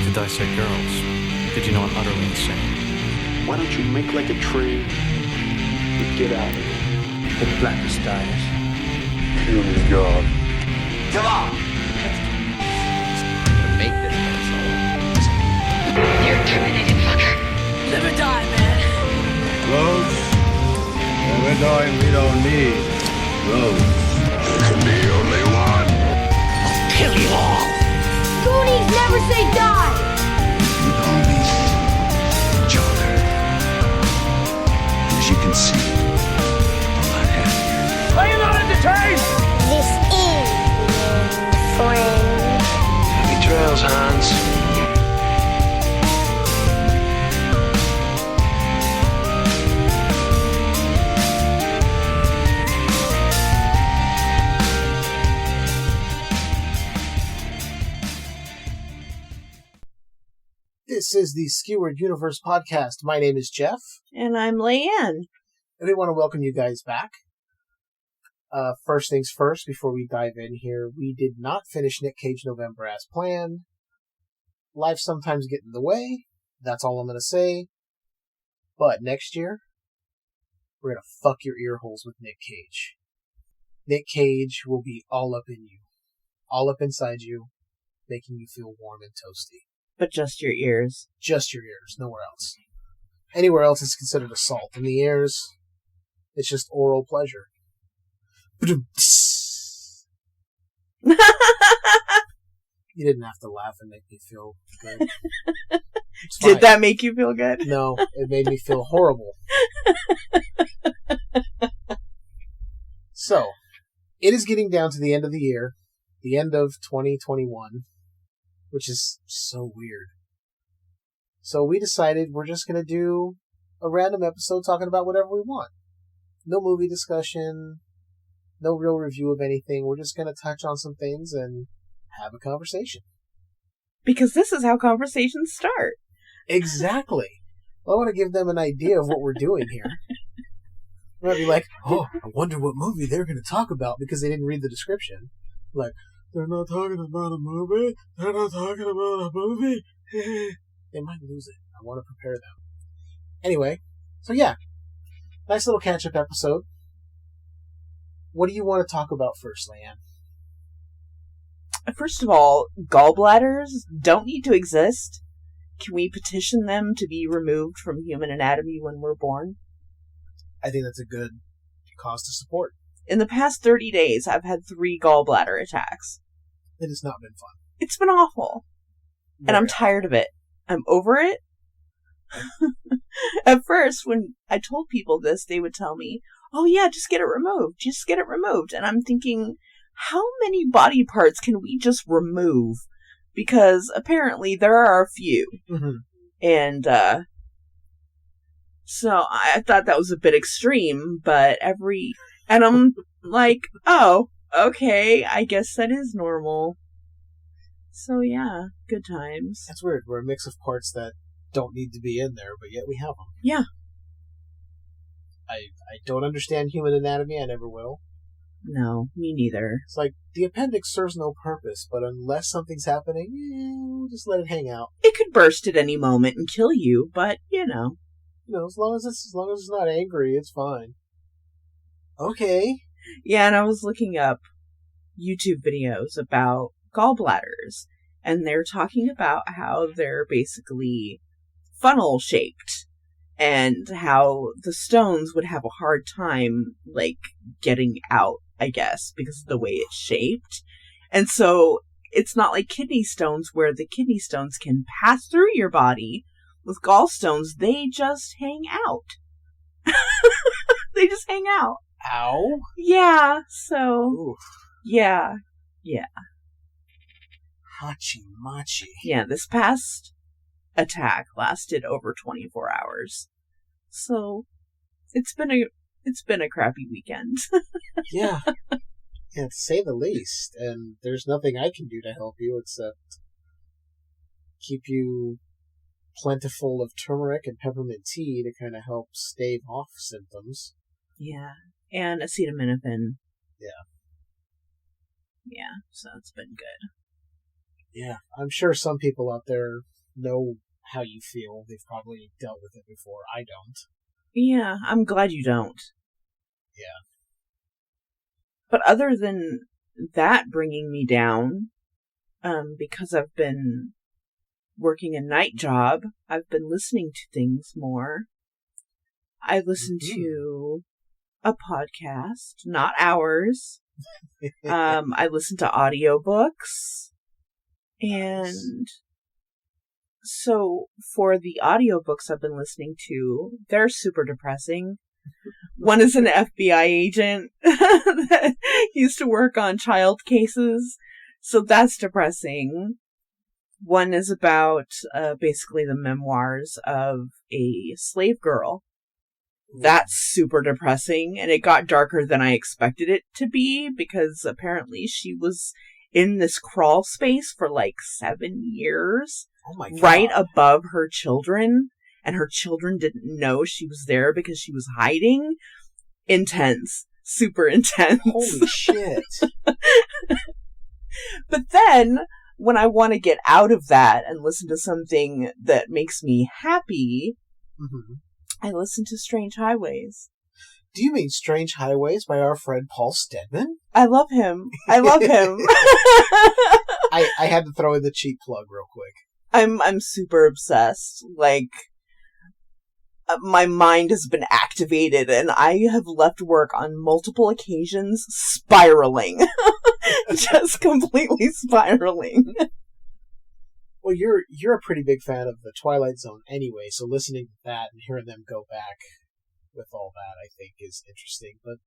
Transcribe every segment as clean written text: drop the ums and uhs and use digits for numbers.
to dissect girls. Did you know I'm utterly insane? Why don't you make like a tree and get out of here? The blackest diet. Kill God. Come on! To make this console. You're terminated, fucker. Live or die, man. Roads? When we're going, we don't need roads. There can be only one. Kill you all. Goonies never say die. You call me Joker. As you can see, I'm not happy. Are you not entertained? This is the end, friend. Happy trails, Hans. This is the Skewered Universe Podcast. My name is Jeff. And I'm Leiann. And we want to welcome you guys back. First things first, before we dive in here, we did not finish Nick Cage November as planned. Life sometimes gets in the way. That's all I'm going to say. But next year, we're going to fuck your ear holes with Nick Cage. Nick Cage will be all up in you. All up inside you, making you feel warm and toasty. But just your ears. Just your ears, nowhere else. Anywhere else is considered assault. In the ears, it's just oral pleasure. You didn't have to laugh and make me feel good. Did that make you feel good? No, it made me feel horrible. So, it is getting down to the end of the year, the end of 2021, which is so weird. So we decided we're just going to do a random episode talking about whatever we want. No movie discussion, no real review of anything. We're just going to touch on some things and have a conversation. Because this is how conversations start. Exactly. Well, I want to give them an idea of what we're doing here. They might be like, oh, I wonder what movie they're going to talk about because they didn't read the description. Like, they're not talking about a movie. They're not talking about a movie. They might lose it. I want to prepare them. Anyway, so yeah. Nice little catch-up episode. What do you want to talk about first, Leiann? First of all, gallbladders don't need to exist. Can we petition them to be removed from human anatomy when we're born? I think that's a good cause to support. In the past 30 days, I've had 3 gallbladder attacks. It has not been fun. It's been awful. And I'm tired of it. I'm over it. At first, when I told people this, they would tell me, oh yeah, just get it removed. Just get it removed. And I'm thinking, how many body parts can we just remove? Because apparently there are a few. Mm-hmm. And, so I thought that was a bit extreme, but and I'm like, oh, okay, I guess that is normal. So yeah, good times. That's weird. We're a mix of parts that don't need to be in there, but yet we have them. Yeah. I don't understand human anatomy. I never will. No, me neither. It's like, the appendix serves no purpose, but unless something's happening, we'll just let it hang out. It could burst at any moment and kill you, but, you know. As long as it's not angry, it's fine. Okay. Yeah, and I was looking up YouTube videos about gallbladders, and they're talking about how they're basically funnel shaped, and how the stones would have a hard time, like, getting out, I guess, because of the way it's shaped. And so it's not like kidney stones, where the kidney stones can pass through your body. With gallstones, they just hang out. They just hang out. Ow. Yeah, so... Oof. Yeah. Hachi-machi. Yeah, this past attack lasted over 24 hours. So, it's been a crappy weekend. Yeah, to say the least. And there's nothing I can do to help you except keep you plentiful of turmeric and peppermint tea to kind of help stave off symptoms. Yeah, and acetaminophen. Yeah. Yeah, so it's been good. Yeah, I'm sure some people out there know how you feel. They've probably dealt with it before. I don't. Yeah, I'm glad you don't. Yeah. But other than that bringing me down, because I've been working a night job, I've been listening to things more. I listen to a podcast, not ours. I listen to audiobooks. And so for the audiobooks I've been listening to, they're super depressing. One is an FBI agent that used to work on child cases, so that's depressing. One is about basically the memoirs of a slave girl. That's super depressing, and it got darker than I expected it to be, because apparently she was in this crawl space for like 7 years, Oh my God. right above her children, and her children didn't know she was there because she was hiding. Intense. Super intense. Holy shit. But then, when I want to get out of that and listen to something that makes me happy, I listen to Strange Highways. Do you mean Strange Highways by our friend Paul Stedman? I love him. I love him. I had to throw in the cheap plug real quick. I'm super obsessed. Like, my mind has been activated, and I have left work on multiple occasions spiraling. Just completely spiraling. Well, you're a pretty big fan of the Twilight Zone anyway, so listening to that and hearing them go back with all that, I think, is interesting. But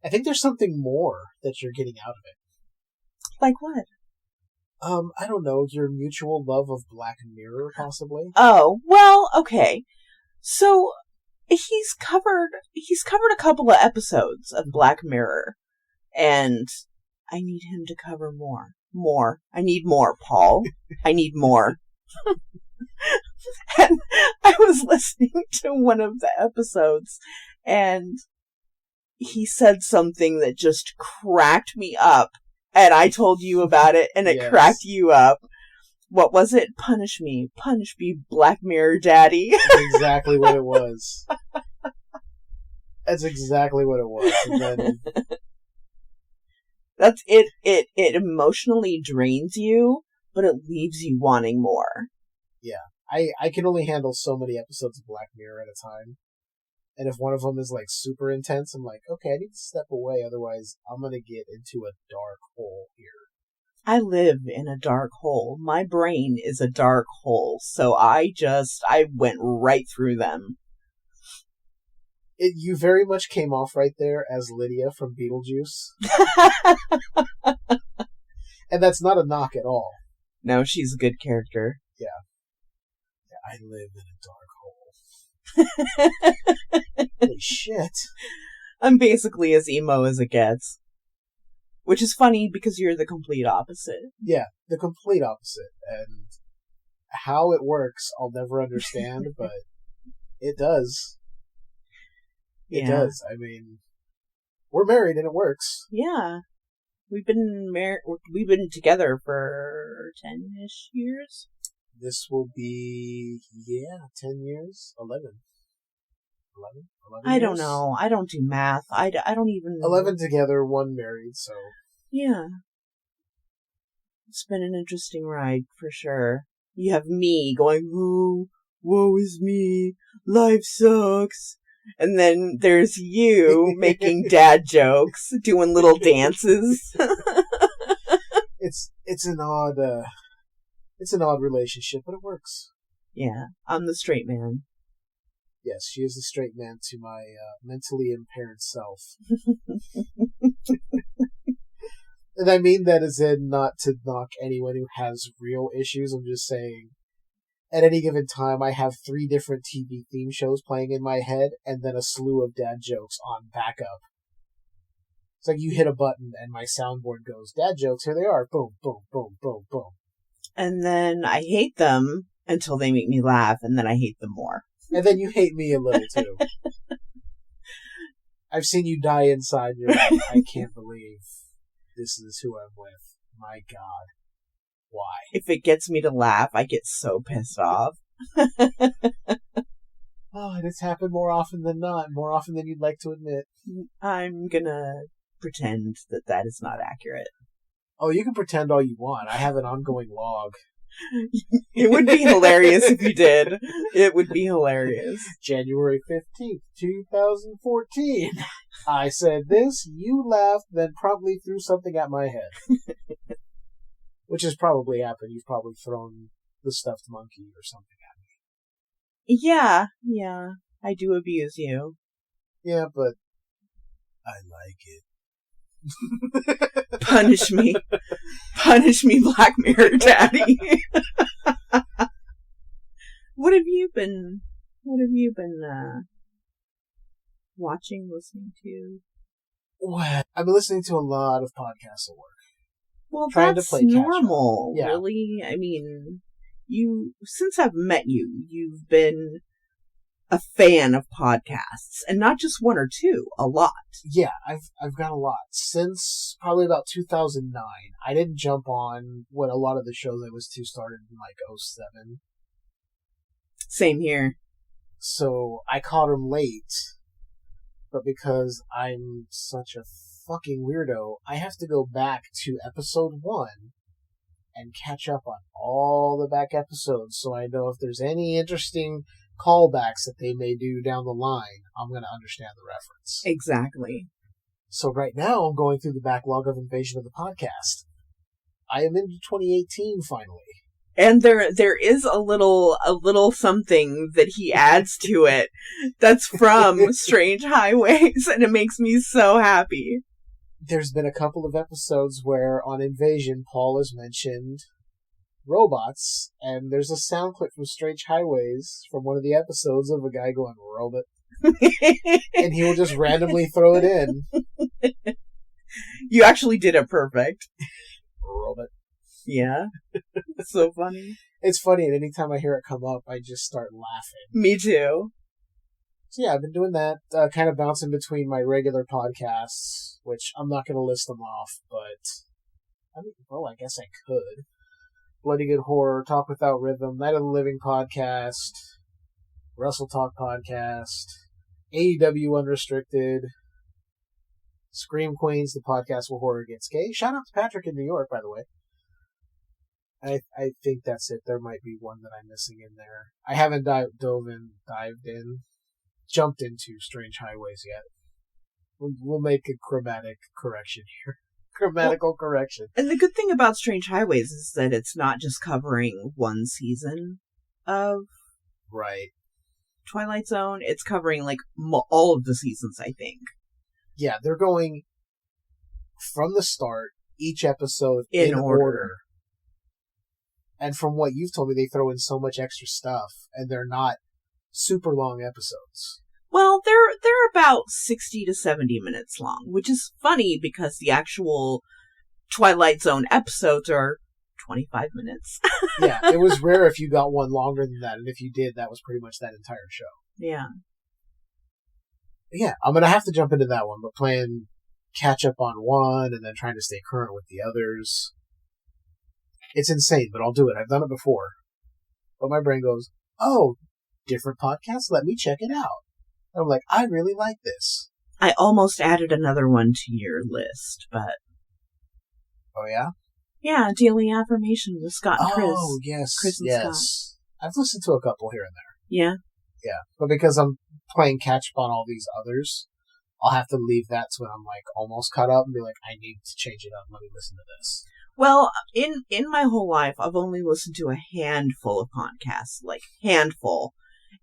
I think there's something more that you're getting out of it. Like what? I don't know, your mutual love of Black Mirror, possibly? Oh, well, okay. So, he's covered a couple of episodes of Black Mirror, and I need him to cover more. More. I need more, Paul. I need more. And I was listening to one of the episodes, and he said something that just cracked me up, and I told you about it, and it cracked you up. What was it? Punish me, Black Mirror Daddy. That's exactly what it was. That's exactly what it was. And then that's it. It emotionally drains you, but it leaves you wanting more. Yeah. I can only handle so many episodes of Black Mirror at a time. And if one of them is like super intense, I'm like, okay, I need to step away, otherwise I'm gonna get into a dark hole here. I live in a dark hole. My brain is a dark hole, so I went right through them. You very much came off right there as Lydia from Beetlejuice. And that's not a knock at all. No, she's a good character. Yeah. I live in a dark hole. Holy shit. I'm basically as emo as it gets. Which is funny because you're the complete opposite. Yeah, the complete opposite. And how it works, I'll never understand, but it does. It does. I mean, we're married and it works. Yeah. We've been together for 10-ish years. This will be, 10 years? 11. 11 I years? don't know. I don't do math. I don't even... 11 together, 1 married, so... Yeah. It's been an interesting ride, for sure. You have me going, ooh, woe is me, life sucks. And then there's you making dad jokes, doing little dances. It's an odd relationship, but it works. Yeah, I'm the straight man. Yes, she is the straight man to my mentally impaired self. And I mean that as in not to knock anyone who has real issues. I'm just saying, at any given time, I have 3 different TV theme shows playing in my head, and then a slew of dad jokes on backup. It's like you hit a button, and my soundboard goes, dad jokes, here they are, boom, boom, boom, boom, boom. And then I hate them until they make me laugh, and then I hate them more. And then you hate me a little, too. I've seen you die inside. You're like, I can't believe this is who I'm with. My God. why. If it gets me to laugh, I get so pissed off. Oh, and it's happened more often than not, more often than you'd like to admit. I'm gonna pretend that that is not accurate. Oh, you can pretend all you want. I have an ongoing log. It would be hilarious if you did. It would be hilarious. January 15th, 2014. I said this, you laughed, then promptly threw something at my head. Which has probably happened. You've probably thrown the stuffed monkey or something at me. Yeah. I do abuse you. Yeah, but I like it. Punish me. Punish me, Black Mirror Daddy. What have you been watching, listening to? Well, I've been listening to a lot of podcasts at work. Well, Trying to that's play catch-up. normal, Yeah. really. I mean, since I've met you, you've been a fan of podcasts, and not just one or two, a lot. Yeah, I've got a lot. Since probably about 2009. I didn't jump on when a lot of the shows I was to started in like 2007. Same here. So I caught them late. But because I'm such a fucking weirdo, I have to go back to episode 1 and catch up on all the back episodes so I know if there's any interesting callbacks that they may do down the line, I'm going to understand the reference. Exactly. So right now, I'm going through the backlog of Invasion of the Podcast. I am into 2018 finally. And there is a little something that he adds to it that's from Strange Highways, and it makes me so happy. There's been a couple of episodes where on Invasion, Paul has mentioned robots, and there's a sound clip from Strange Highways from one of the episodes of a guy going, robot. And he will just randomly throw it in. You actually did it perfect. Robot. Yeah. So funny. It's funny, and anytime I hear it come up, I just start laughing. Me too. So yeah, I've been doing that, kind of bouncing between my regular podcasts, which I'm not going to list them off, but I mean, well, I guess I could. Bloody Good Horror, Talk Without Rhythm, Night of the Living Podcast, Russell Talk Podcast, AEW Unrestricted, Scream Queens, the podcast where horror gets gay. Shout out to Patrick in New York, by the way. I think that's it. There might be one that I'm missing in there. I haven't jumped into Strange Highways yet. We'll make a chromatic correction here. Grammatical correction. And the good thing about Strange Highways is that it's not just covering one season of Right. Twilight Zone. It's covering like all of the seasons, I think. Yeah, they're going from the start, each episode in order. And from what you've told me, they throw in so much extra stuff, and they're not super long episodes. Well, they're about 60 to 70 minutes long, which is funny because the actual Twilight Zone episodes are 25 minutes. Yeah, it was rare if you got one longer than that, and if you did, that was pretty much that entire show. Yeah. Yeah, I'm going to have to jump into that one, but playing catch up on one and then trying to stay current with the others. It's insane, but I'll do it. I've done it before. But my brain goes, oh, different podcast? Let me check it out. And I'm like, I really like this. I almost added another one to your list, but... Oh, yeah? Yeah, Daily Affirmation with Scott and Chris. Oh, yes, Chris and yes. Scott. I've listened to a couple here and there. Yeah? Yeah, but because I'm playing catch up on all these others, I'll have to leave that to when I'm like almost caught up and be like, I need to change it up. Let me listen to this. Well, in my whole life, I've only listened to a handful of podcasts, like handful.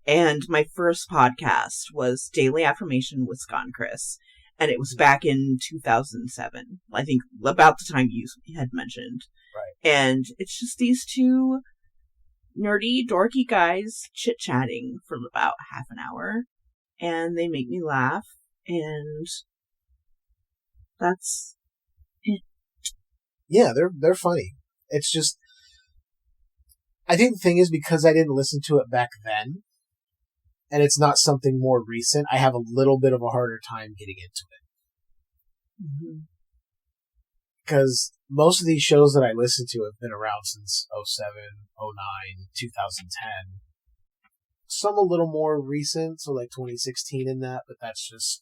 And my first podcast was Daily Affirmation with Scott and Chris. And it was back in 2007. I think about the time you had mentioned. Right. And it's just these two nerdy, dorky guys chit-chatting for about half an hour. And they make me laugh. And that's it. Yeah, they're funny. It's just, I think the thing is because I didn't listen to it back then, and it's not something more recent, I have a little bit of a harder time getting into it. Mm-hmm. Because most of these shows that I listen to have been around since 07, 09, 2010. Some a little more recent, so like 2016 in that, but that's just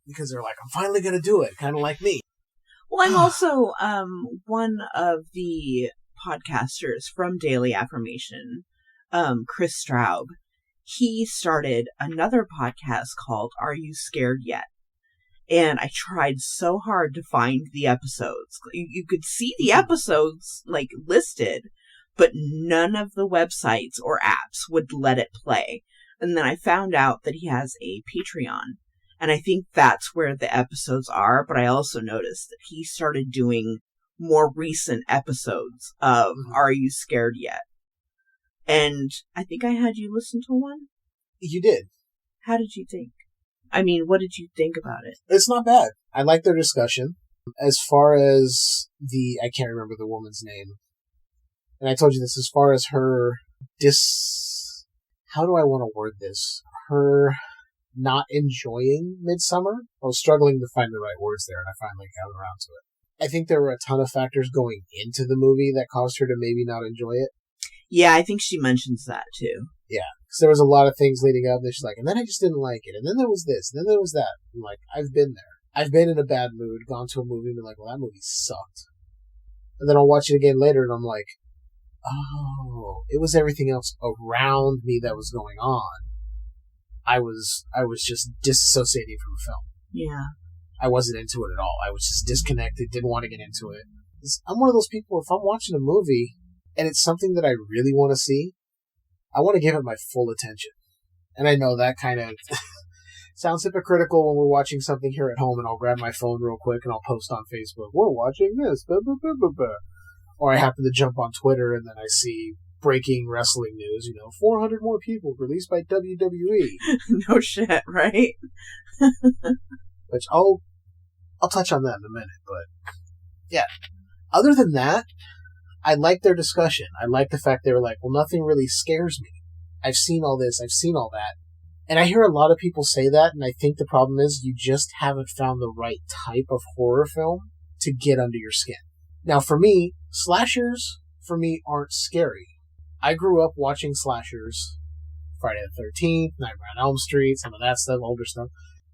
because they're like, I'm finally going to do it, kind of like me. Well, I'm also one of the podcasters from Daily Affirmation, Chris Straub. He started another podcast called Are You Scared Yet? And I tried so hard to find the episodes. You could see the episodes like listed, but none of the websites or apps would let it play. And then I found out that he has a Patreon. And I think that's where the episodes are. But I also noticed that he started doing more recent episodes of Are You Scared Yet? And I think I had you listen to one. You did. How did you think? I mean, what did you think about it? It's not bad. I like their discussion. As far as I can't remember the woman's name. And I told you this, as far as her how do I want to word this? Her not enjoying Midsummer. I was struggling to find the right words there, and I finally got around to it. I think there were a ton of factors going into the movie that caused her to maybe not enjoy it. Yeah, I think she mentions that too. Yeah, because there was a lot of things leading up, and she's like, and then I just didn't like it, and then there was this, and then there was that. I'm like, I've been there. I've been in a bad mood, gone to a movie, and been like, well, that movie sucked. And then I'll watch it again later, and I'm like, oh, it was everything else around me that was going on. I was just disassociating from the film. Yeah. I wasn't into it at all. I was just disconnected, didn't want to get into it. I'm one of those people, if I'm watching a movie, and it's something that I really want to see, I want to give it my full attention. And I know that kind of sounds hypocritical when we're watching something here at home, and I'll grab my phone real quick and I'll post on Facebook, we're watching this, blah, blah, blah, blah, blah. Or I happen to jump on Twitter and then I see breaking wrestling news, 400 more people released by WWE. No shit, right? Which I'll touch on that in a minute, but yeah. Other than that, I like their discussion. I like the fact they were like, well, nothing really scares me. I've seen all this, I've seen all that. And I hear a lot of people say that, and I think the problem is you just haven't found the right type of horror film to get under your skin. Now, for me, slashers, aren't scary. I grew up watching slashers, Friday the 13th, Nightmare on Elm Street, some of that stuff, older stuff.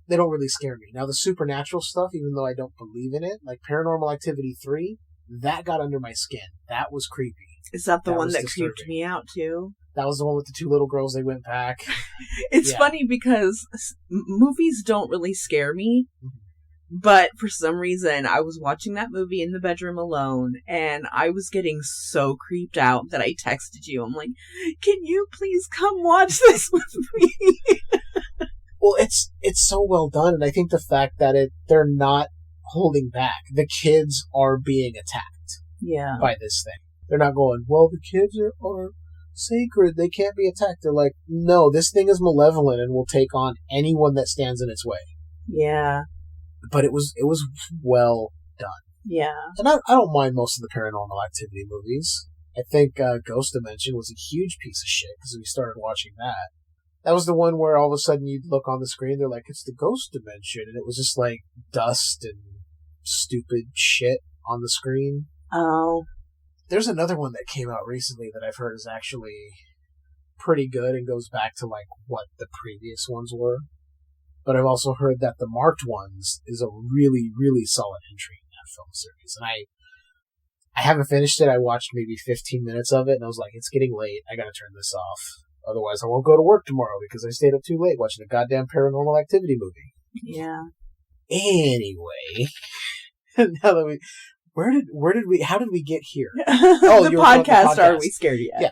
They don't really scare me. Now, the supernatural stuff, even though I don't believe in it, like Paranormal Activity 3, that got under my skin. That was creepy. Is that the one that disturbing. creeped me out, too? That was the one with the two little girls, they went back. It's funny because movies don't really scare me, but for some reason I was watching that movie in the bedroom alone, and I was getting so creeped out that I texted you. I'm like, can you please come watch this with me? Well, it's so well done, and I think the fact that they're not holding back. The kids are being attacked by this thing. They're not going, well, the kids are sacred, they can't be attacked. They're like, no, this thing is malevolent and will take on anyone that stands in its way. Yeah. But it was well done. Yeah. And I don't mind most of the Paranormal Activity movies. I think Ghost Dimension was a huge piece of shit because we started watching that. That was the one where all of a sudden you'd look on the screen, they're like, it's the Ghost Dimension, and it was just like dust and stupid shit on the screen. Oh. There's another one that came out recently that I've heard is actually pretty good and goes back to like what the previous ones were. But I've also heard that the Marked Ones is a really, really solid entry in that film series. And I haven't finished it. I watched maybe 15 minutes of it, and I was like, it's getting late. I gotta turn this off. Otherwise, I won't go to work tomorrow because I stayed up too late watching a goddamn Paranormal Activity movie. Yeah. Anyway, now that how did we get here? The podcast, Are We Scared Yet? Yeah.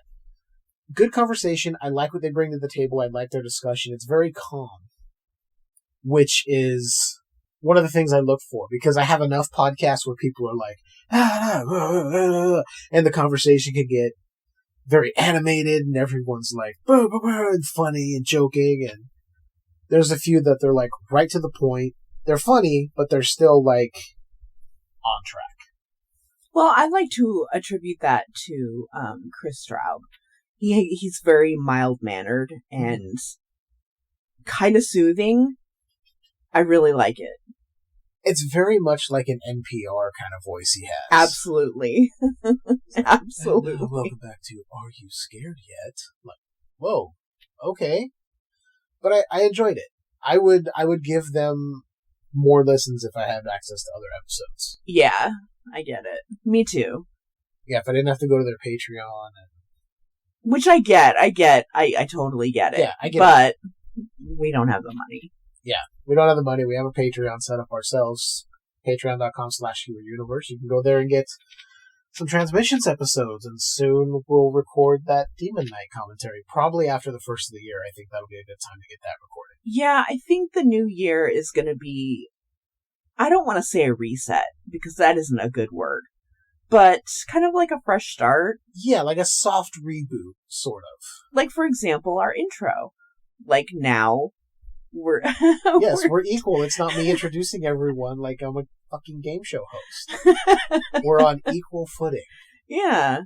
Good conversation. I like what they bring to the table. I like their discussion. It's very calm, which is one of the things I look for, because I have enough podcasts where people are like, and the conversation can get very animated and everyone's like, and funny and joking. And there's a few that they're like right to the point. They're funny, but they're still like on track. Well, I like to attribute that to Chris Straub. He's very mild-mannered and kind of soothing. I really like it. It's very much like an NPR kind of voice he has. Absolutely. Absolutely. And welcome back to Are You Scared Yet? Like, whoa, okay. But I enjoyed it. I would give them more listens if I had access to other episodes. Yeah, I get it. Me too. Yeah, if I didn't have to go to their Patreon. Which I get. I totally get it. Yeah, I get but we don't have the money. Yeah, we don't have the money. We have a Patreon set up ourselves. Patreon.com/Skewered Universe. You can go there and get some Transmissions episodes, and soon we'll record that Demon Knight commentary. Probably after the first of the year. I think that'll be a good time to get that recorded. Yeah, I think the new year is going to be, I don't want to say a reset, because that isn't a good word, but kind of like a fresh start. Yeah, like a soft reboot, sort of. Like, for example, our intro. Like, now, we're... Yes, we're equal. It's not me introducing everyone like I'm a fucking game show host. We're on equal footing. Yeah.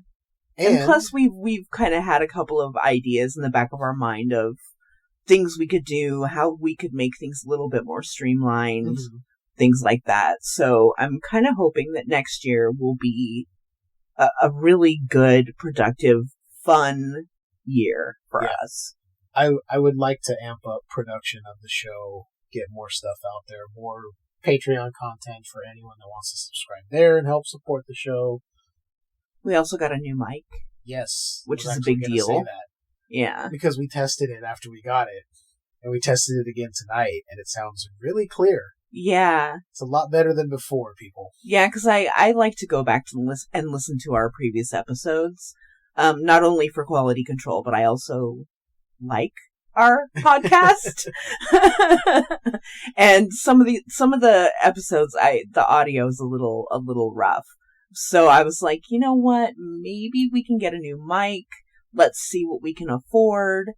And plus, we've kind of had a couple of ideas in the back of our mind of things we could do, how we could make things a little bit more streamlined, things like that. So I'm kind of hoping that next year will be a really good, productive, fun year for us. I would like to amp up production of the show, get more stuff out there, more Patreon content for anyone that wants to subscribe there and help support the show. We also got a new mic. Yes. Which is a big deal. Say that. Yeah. Because we tested it after we got it. And we tested it again tonight, and it sounds really clear. Yeah. It's a lot better than before, people. Yeah, because I like to go back to listen to our previous episodes, not only for quality control, but I also like our podcast. And some of the episodes, the audio is a little rough. So I was like, you know what? Maybe we can get a new mic. Let's see what we can afford.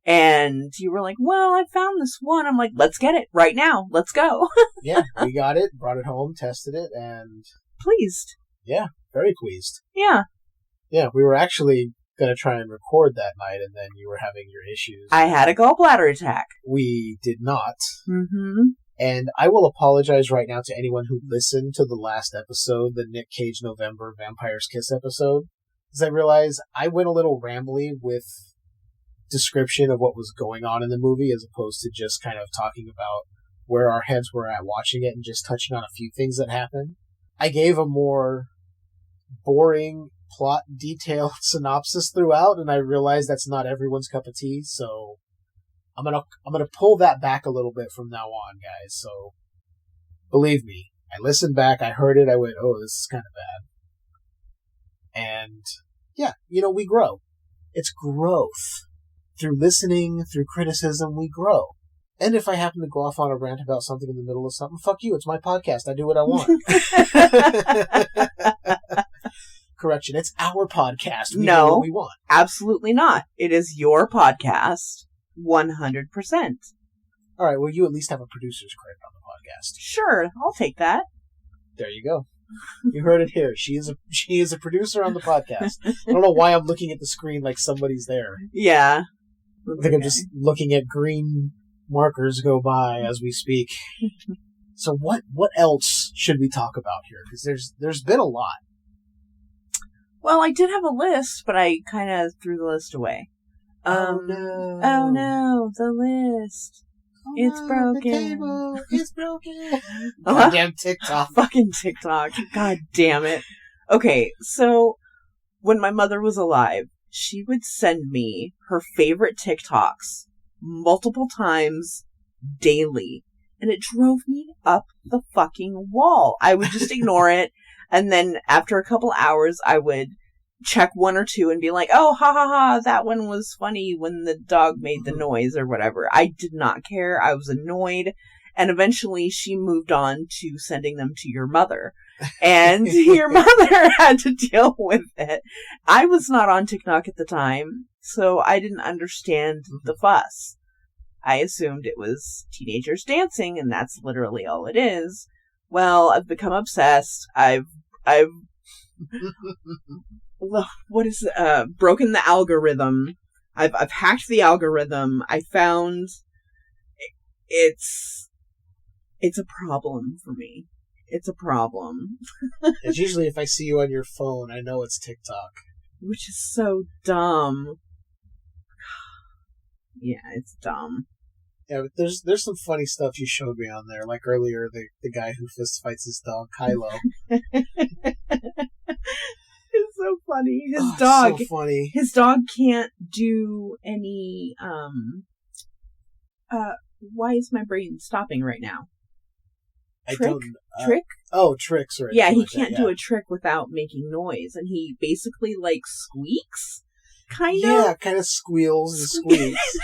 And you were like, well, I found this one. I'm like, let's get it right now. Let's go. Yeah, we got it, brought it home, tested it, and... Pleased. Yeah, very pleased. Yeah. Yeah, we were actually going to try and record that night, and then you were having your issues. I had a gallbladder attack. We did not. Mm-hmm. And I will apologize right now to anyone who listened to the last episode, the Nick Cage November Vampire's Kiss episode, because I realized I went a little rambly with description of what was going on in the movie as opposed to just kind of talking about where our heads were at watching it and just touching on a few things that happened. I gave a more boring, plot detailed synopsis throughout, and I realized that's not everyone's cup of tea, so I'm gonna pull that back a little bit from now on, guys. So believe me, I listened back, I heard it, I went, oh, this is kind of bad. And yeah, we grow. It's growth. Through listening, through criticism, we grow. And if I happen to go off on a rant about something in the middle of something, fuck you, it's my podcast. I do what I want. Correction, it's our podcast. We do what we want. Absolutely not. It is your podcast, 100%. All right, well, you at least have a producer's credit on the podcast. Sure, I'll take that. There you go. You heard it here. She is a producer on the podcast. I don't know why I'm looking at the screen like somebody's there. Yeah. I think I'm just looking at green markers go by as we speak. So what else should we talk about here? Because there's been a lot. Well, I did have a list, but I kind of threw the list away. Oh no! Oh no! The list. It's broken. The table. It's broken. Goddamn TikTok. Fucking TikTok. God damn it. Okay, so when my mother was alive, she would send me her favorite TikToks multiple times daily. And it drove me up the fucking wall. I would just ignore it. And then after a couple hours, I would check one or two and be like, oh, ha ha ha, that one was funny when the dog made the noise or whatever. I did not care. I was annoyed. And eventually she moved on to sending them to your mother. And your mother had to deal with it. I was not on TikTok at the time, so I didn't understand the fuss. I assumed it was teenagers dancing, and that's literally all it is. Well, I've become obsessed. I've broken the algorithm. I've hacked the algorithm. I found it's a problem for me. it's a problem. It's usually if I see you on your phone, I know it's TikTok. Which is so dumb. Yeah, it's dumb. Yeah, but there's some funny stuff you showed me on there. Like earlier, the guy who fist fights his dog, Kylo. It's so funny. His Oh, dog. so funny. His dog can't do any. Why is my brain stopping right now? Trick? Oh, tricks, right? Yeah, he like can't that, do a trick without making noise, and he basically like squeaks, kind of. Yeah, kind of squeals and squeaks.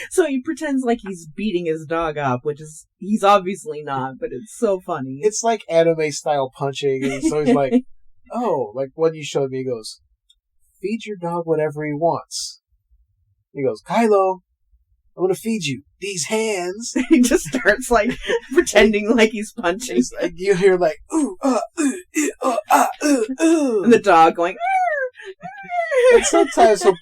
So he pretends like he's beating his dog up, which is he's obviously not, but it's so funny. It's like anime style punching, and so he's like, "Oh, like when you showed me, he goes, feed your dog whatever he wants." He goes, "Kylo, I'm gonna feed you these hands." He just starts like pretending like he's punching, It's like you hear like ooh, and the dog going. And sometimes he'll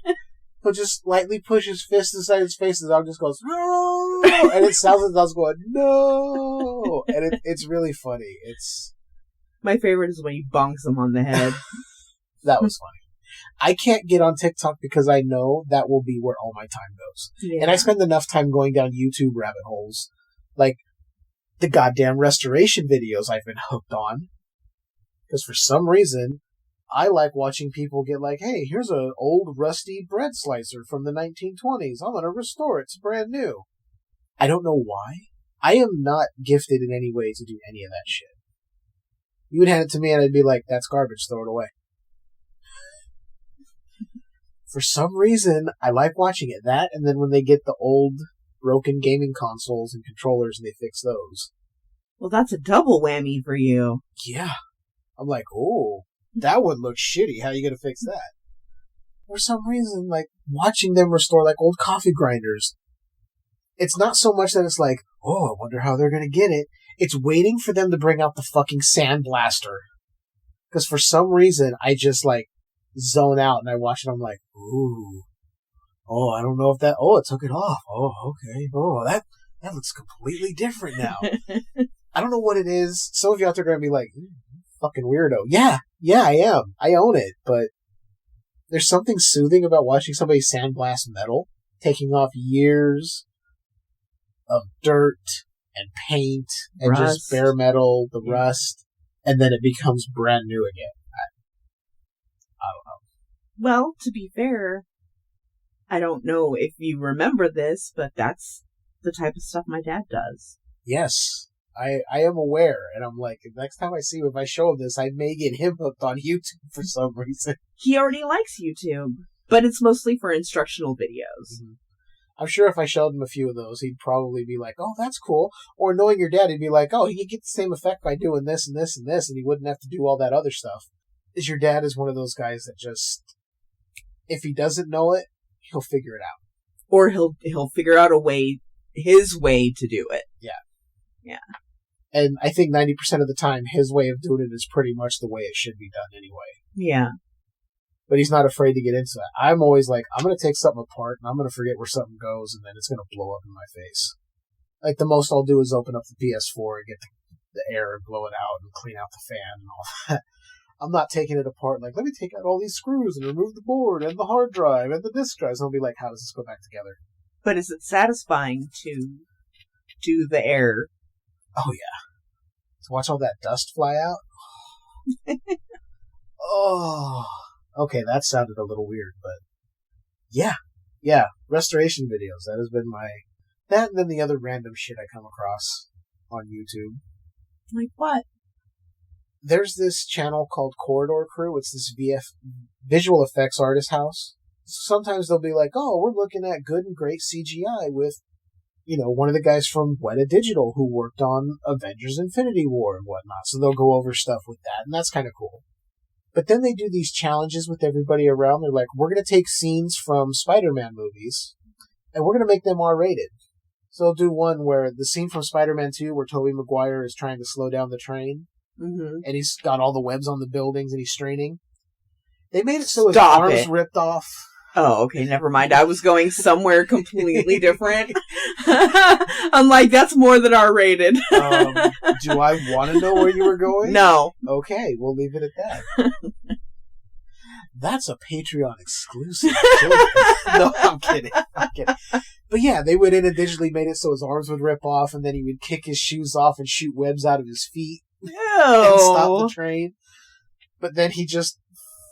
just lightly push his fist inside his face, and the dog just goes no, and it sounds like the dog's going no, and it's really funny. It's My favorite is when he bonks him on the head. that was funny. I can't get on TikTok because I know that will be where all my time goes. Yeah. And I spend enough time going down YouTube rabbit holes. Like, the goddamn restoration videos I've been hooked on. Because for some reason, I like watching people get like, hey, here's an old rusty bread slicer from the 1920s. I'm going to restore it. It's brand new. I don't know why. I am not gifted in any way to do any of that shit. You would hand it to me and I'd be like, that's garbage, throw it away. For some reason, I like watching it. That, and then when they get the old, broken gaming consoles and controllers and they fix those. Well, that's a double whammy for you. Yeah. I'm like, oh, that one looks shitty. How are you going to fix that? For some reason, like, watching them restore, like, old coffee grinders. It's not so much that it's like, oh, I wonder how they're going to get it. It's waiting for them to bring out the fucking sandblaster. Because for some reason, I just, like, zone out and I watch it. I'm like, ooh, oh, I don't know if that. Oh, it took it off. Oh, okay. Oh, that looks completely different now. I don't know what it is. Some of you out there are gonna be like, fucking weirdo. Yeah, I am. I own it. But there's something soothing about watching somebody sandblast metal, taking off years of dirt and paint and Rust. just bare metal, the rust, and then it becomes brand new again. I don't know. Well, to be fair, I don't know if you remember this, but that's the type of stuff my dad does. Yes, I am aware, and I'm like, next time I see him, if I show him this, I may get him hooked on YouTube for some reason. He already likes YouTube, but it's mostly for instructional videos. Mm-hmm. I'm sure if I showed him a few of those, he'd probably be like, oh, that's cool. Or knowing your dad, he'd be like, oh, he could get the same effect by doing this and this and this, and he wouldn't have to do all that other stuff. Is your dad is one of those guys that just, if he doesn't know it, he'll figure it out. Or he'll figure out his way to do it. Yeah. And I think 90% of the time, his way of doing it is pretty much the way it should be done anyway. Yeah. But he's not afraid to get into that. I'm always like, I'm going to take something apart, and I'm going to forget where something goes, and then it's going to blow up in my face. Like, the most I'll do is open up the PS4 and get the air and blow it out and clean out the fan and all that. I'm not taking it apart like, let me take out all these screws and remove the board and the hard drive and the disk drives. And I'll be like, how does this go back together? But is it satisfying to do the air? Oh, yeah. To watch all that dust fly out? Oh. Okay, that sounded a little weird, but yeah. Restoration videos. That has been that and then the other random shit I come across on YouTube. Like what? There's this channel called Corridor Crew. It's this visual effects artist house. Sometimes they'll be like, oh, we're looking at good and great CGI with, one of the guys from Weta Digital who worked on Avengers Infinity War and whatnot. So they'll go over stuff with that, and that's kind of cool. But then they do these challenges with everybody around. They're like, we're going to take scenes from Spider-Man movies, and we're going to make them R-rated. So they'll do one where the scene from Spider-Man 2 where Tobey Maguire is trying to slow down the train, and he's got all the webs on the buildings and he's straining. They made it so his arms ripped off. Oh, okay, never mind. I was going somewhere completely different. I'm like, that's more than R-rated. Do I want to know where you were going? No. Okay, we'll leave it at that. That's a Patreon exclusive. No, I'm kidding. But yeah, they went in and digitally made it so his arms would rip off, and then he would kick his shoes off and shoot webs out of his feet and stop the train. But then he just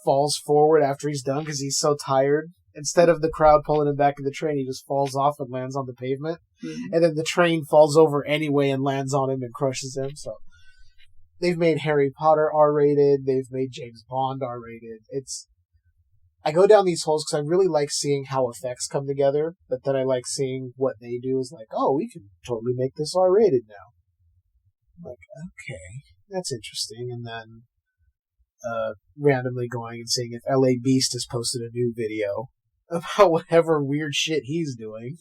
falls forward after he's done because he's so tired. Instead of the crowd pulling him back in the train, he just falls off and lands on the pavement. Mm-hmm. And then the train falls over anyway and lands on him and crushes him. So they've made Harry Potter R-rated. They've made James Bond R-rated. I go down these holes because I really like seeing how effects come together, but then I like seeing what they do is like, oh, we can totally make this R-rated now. I'm like, okay, that's interesting. And then randomly going and seeing if LA Beast has posted a new video about whatever weird shit he's doing.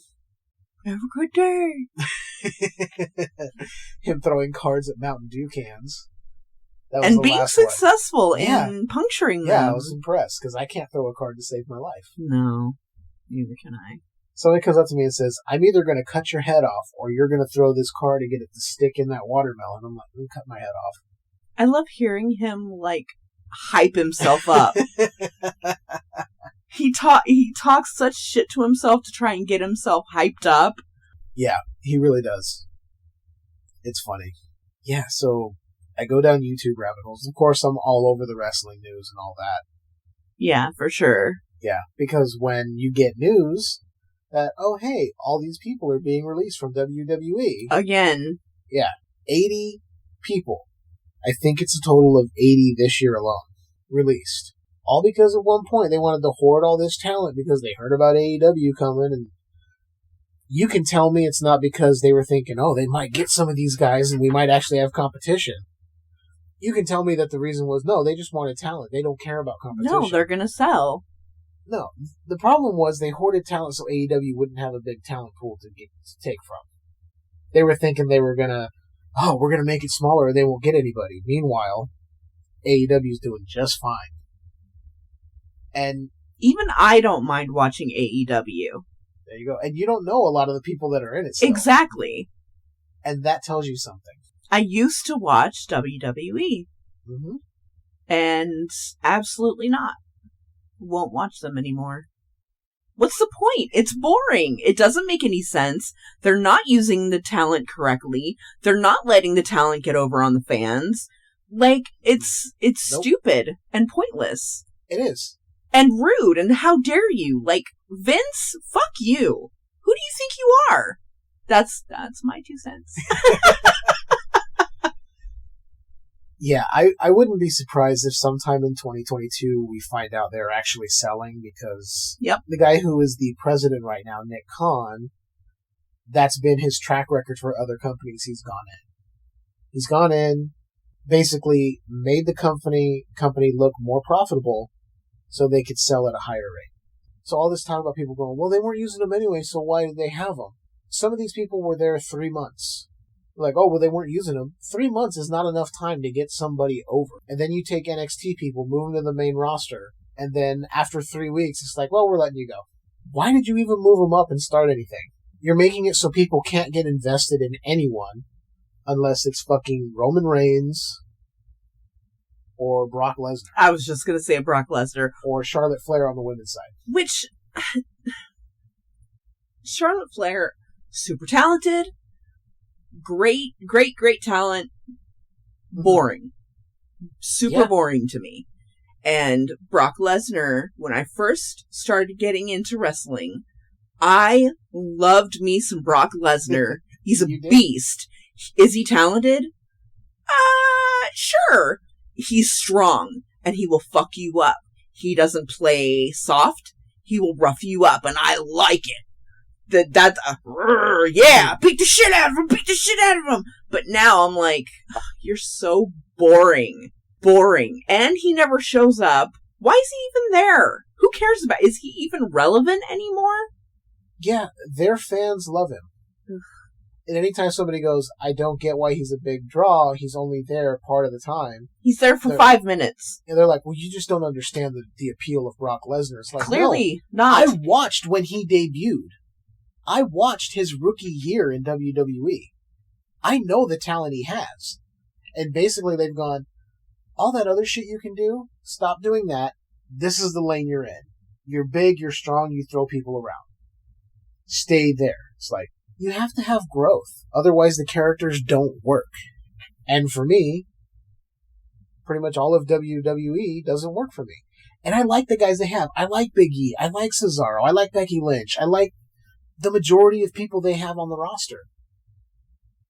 Have a good day. Him throwing cards at Mountain Dew cans. And being successful in puncturing them. Yeah, I was impressed, because I can't throw a card to save my life. No, neither can I. Somebody comes up to me and says, I'm either going to cut your head off, or you're going to throw this card and get it to stick in that watermelon. I'm like, I'm going to cut my head off. I love hearing him, hype himself up. He talks such shit to himself to try and get himself hyped up. Yeah, he really does. It's funny. Yeah, so I go down YouTube rabbit holes. Of course, I'm all over the wrestling news and all that. Yeah, for sure. Yeah, because when you get news that, oh, hey, all these people are being released from WWE. Again. Yeah, 80 people. I think it's a total of 80 this year alone released. All because at one point they wanted to hoard all this talent because they heard about AEW coming, and you can tell me it's not because they were thinking, oh, they might get some of these guys and we might actually have competition. You can tell me that the reason was, no, they just wanted talent. They don't care about competition. No, they're going to sell. No, the problem was they hoarded talent so AEW wouldn't have a big talent pool to take from. They were thinking they were going to, we're going to make it smaller and they won't get anybody. Meanwhile, AEW's doing just fine. And even I don't mind watching AEW. There you go. And you don't know a lot of the people that are in it still. Exactly. And that tells you something. I used to watch WWE. Mm-hmm. And absolutely not. Won't watch them anymore. What's the point? It's boring. It doesn't make any sense. They're not using the talent correctly. They're not letting the talent get over on the fans. It's nope. Stupid and pointless. It is. And rude, and how dare you? Vince, fuck you. Who do you think you are? That's my 2 cents. Yeah, I wouldn't be surprised if sometime in 2022 we find out they're actually selling, because the guy who is the president right now, Nick Khan, that's been his track record for other companies he's gone in. He's gone in, basically made the company look more profitable so they could sell at a higher rate. So all this talk about people going, well, they weren't using them anyway, so why did they have them? Some of these people were there 3 months. Like, oh, well, they weren't using them. 3 months is not enough time to get somebody over. And then you take NXT people, move them to the main roster, and then after 3 weeks, it's like, well, we're letting you go. Why did you even move them up and start anything? You're making it so people can't get invested in anyone unless it's fucking Roman Reigns or Brock Lesnar. I was just going to say Brock Lesnar. Or Charlotte Flair on the women's side. Which, Charlotte Flair, super talented, great talent, boring. Super boring to me. And Brock Lesnar, when I first started getting into wrestling, I loved me some Brock Lesnar. He's a beast. Is he talented? Sure. He's strong, and he will fuck you up. He doesn't play soft. He will rough you up, and I like it. Yeah, beat the shit out of him. But now I'm like, you're so boring. And he never shows up. Why is he even there? Who cares about, is he even relevant anymore? Yeah, their fans love him. And anytime somebody goes, I don't get why he's a big draw, he's only there part of the time. He's there for 5 minutes. And they're like, well, you just don't understand the appeal of Brock Lesnar. It's like, Clearly no, not. I watched when he debuted. I watched his rookie year in WWE. I know the talent he has. And basically they've gone, all that other shit you can do, stop doing that. This is the lane you're in. You're big, you're strong, you throw people around. Stay there. It's like, you have to have growth. Otherwise, the characters don't work. And for me, pretty much all of WWE doesn't work for me. And I like the guys they have. I like Big E. I like Cesaro. I like Becky Lynch. I like the majority of people they have on the roster.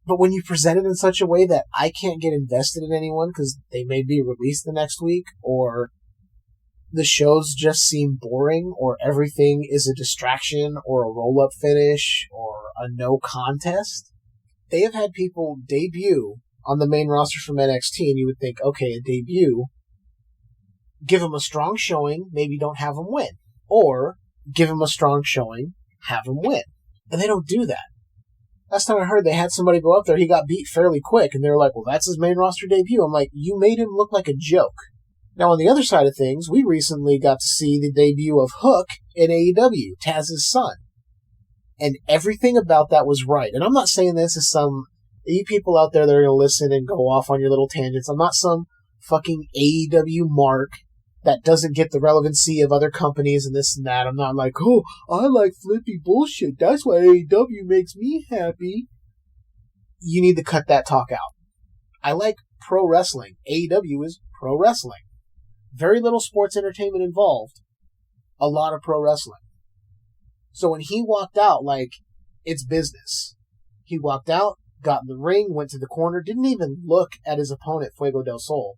But when you present it in such a way that I can't get invested in anyone because they may be released the next week, or the shows just seem boring, or everything is a distraction, or a roll-up finish, or a no contest. They have had people debut on the main roster from NXT, and you would think, okay, a debut, give them a strong showing, maybe don't have them win. Or, give them a strong showing, have them win. And they don't do that. Last time I heard they had somebody go up there, he got beat fairly quick, and they were like, well, that's his main roster debut. I'm like, you made him look like a joke. Now, on the other side of things, we recently got to see the debut of Hook in AEW, Taz's son. And everything about that was right. And I'm not saying this is some... You people out there that are going to listen and go off on your little tangents. I'm not some fucking AEW mark that doesn't get the relevancy of other companies and this and that. I'm not like, oh, I like flippy bullshit. That's why AEW makes me happy. You need to cut that talk out. I like pro wrestling. AEW is pro wrestling. Very little sports entertainment involved. A lot of pro wrestling. So when he walked out, like, it's business. He walked out, got in the ring, went to the corner, didn't even look at his opponent, Fuego del Sol,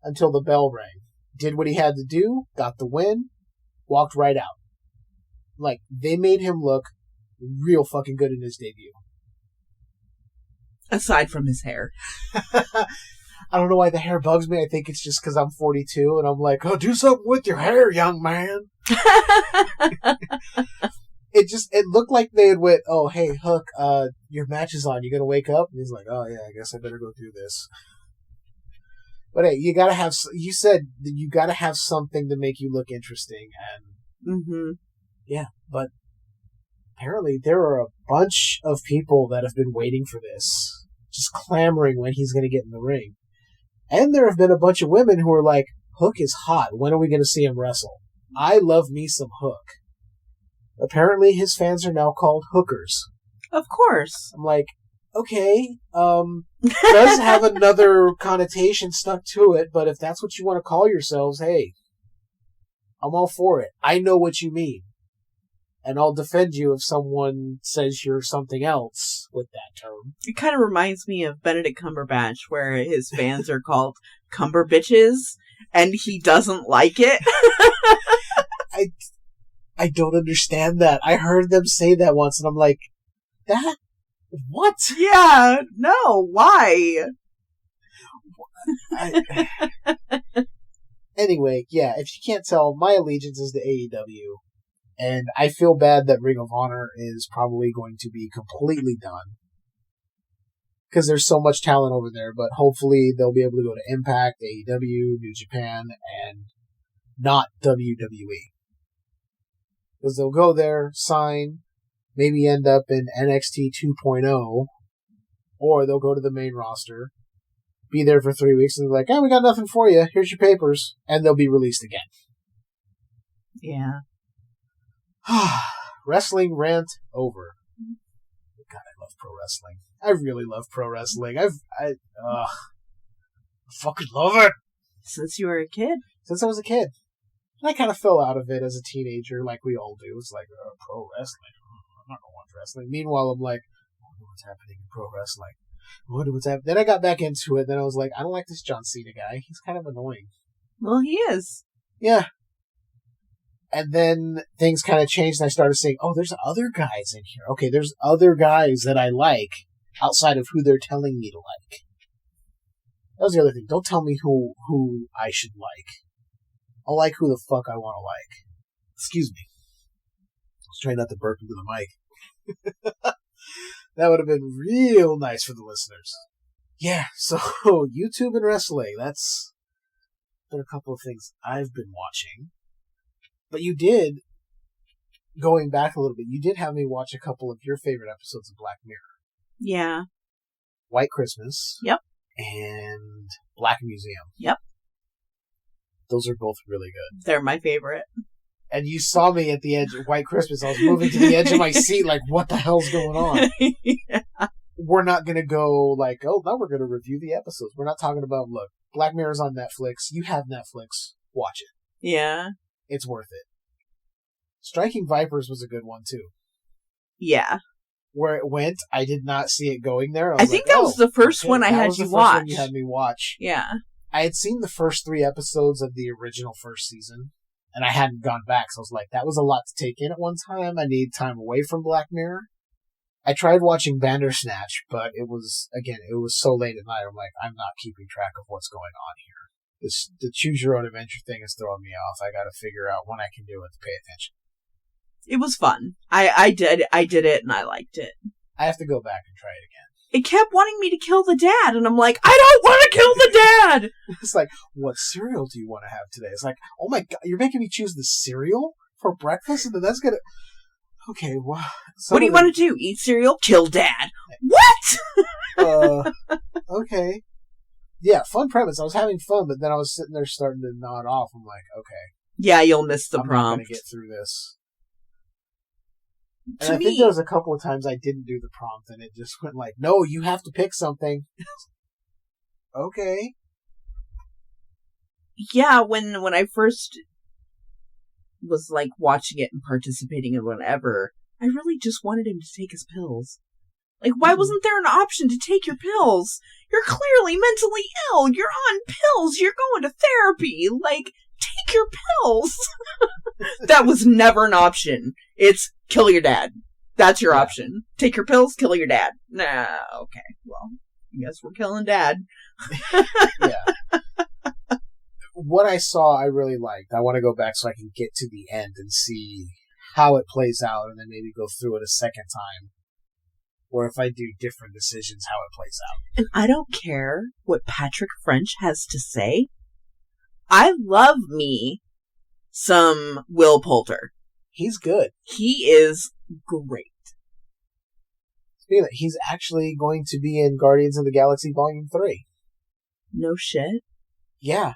until the bell rang. Did what he had to do, got the win, walked right out. Like, they made him look real fucking good in his debut. Aside from his hair. I don't know why the hair bugs me. I think it's just because I'm 42 and I'm like, oh, do something with your hair, young man. It looked like they had went, oh, hey, Hook, your match is on. You gonna wake up? And he's like, oh, yeah, I guess I better go through this. But hey, you gotta have, you said that you gotta have something to make you look interesting. And yeah, but apparently there are a bunch of people that have been waiting for this, just clamoring when he's gonna get in the ring. And there have been a bunch of women who are like, Hook is hot. When are we gonna see him wrestle? I love me some Hook. Apparently his fans are now called hookers. Of course. I'm like, okay, does have another connotation stuck to it, but if that's what you want to call yourselves, hey, I'm all for it. I know what you mean. And I'll defend you if someone says you're something else with that term. It kind of reminds me of Benedict Cumberbatch, where his fans are called Cumber Bitches, and he doesn't like it. I don't understand that. I heard them say that once, and I'm like, that? What? Yeah, no, why? Anyway, yeah, if you can't tell, my allegiance is to AEW. And I feel bad that Ring of Honor is probably going to be completely done. Because there's so much talent over there, but hopefully they'll be able to go to Impact, AEW, New Japan, and not WWE. Because they'll go there, sign, maybe end up in NXT 2.0, or they'll go to the main roster, be there for 3 weeks, and they're like, we got nothing for you, here's your papers, and they'll be released again. Yeah. Wrestling rant over. God, I love pro wrestling. I really love pro wrestling. I fucking love it. Since you were a kid? Since I was a kid. And I kind of fell out of it as a teenager, like we all do. It's like, pro wrestling. I'm not going to watch wrestling. Meanwhile, I'm like, I wonder what's happening in pro wrestling. I wonder what's happening. Then I got back into it. Then I was like, I don't like this John Cena guy. He's kind of annoying. Well, he is. Yeah. And then things kind of changed, and I started saying, oh, there's other guys in here. Okay, there's other guys that I like outside of who they're telling me to like. That was the other thing. Don't tell me who I should like. I'll like who the fuck I want to like. Excuse me. I was trying not to burp into the mic. That would have been real nice for the listeners. Yeah, so YouTube and wrestling, that's been a couple of things I've been watching. But you did, going back a little bit, you did have me watch a couple of your favorite episodes of Black Mirror. Yeah. White Christmas. Yep. And Black Museum. Yep. Those are both really good. They're my favorite. And you saw me at the edge of White Christmas. I was moving to the edge of my seat like, what the hell's going on? Yeah. We're not going to go like, oh, now we're going to review the episodes. We're not talking about, look, Black Mirror's on Netflix. You have Netflix. Watch it. Yeah. It's worth it. Striking Vipers was a good one, too. Yeah. Where it went, I did not see it going there. I think that was the first one I had you watch. One you had me watch. Yeah. I had seen the first 3 episodes of the original first season, and I hadn't gone back, so I was like, that was a lot to take in at one time. I need time away from Black Mirror. I tried watching Bandersnatch, but it was so late at night, I'm like, I'm not keeping track of what's going on here. The choose your own adventure thing is throwing me off. I gotta figure out when I can do it to pay attention. It was fun. I did it and I liked it. I have to go back and try it again. It kept wanting me to kill the dad, and I'm like, I don't want to kill the dad! It's like, what cereal do you want to have today? It's like, oh my god, you're making me choose the cereal for breakfast? And then that's gonna... Okay, well... What do you want to do? Eat cereal? Kill dad? What? Okay. Yeah, fun premise. I was having fun, but then I was sitting there starting to nod off. I'm like, okay. Yeah, you'll miss the prompt. I'm not going to get through this. And I me, think there was a couple of times I didn't do the prompt, and it just went like, no, you have to pick something. Okay. Yeah, when I first was like watching it and participating in whatever, I really just wanted him to take his pills. Like, why wasn't there an option to take your pills? You're clearly mentally ill. You're on pills. You're going to therapy. Like, take your pills. That was never an option. It's kill your dad. That's your option. Take your pills, kill your dad. Nah, okay. Well, I guess we're killing dad. Yeah. What I saw, I really liked. I want to go back so I can get to the end and see how it plays out, and then maybe go through it a second time. Or if I do different decisions, how it plays out. And I don't care what Patrick French has to say. I love me some Will Poulter. He's good. He is great. Speaking of that, he's actually going to be in Guardians of the Galaxy Volume 3. No shit. Yeah.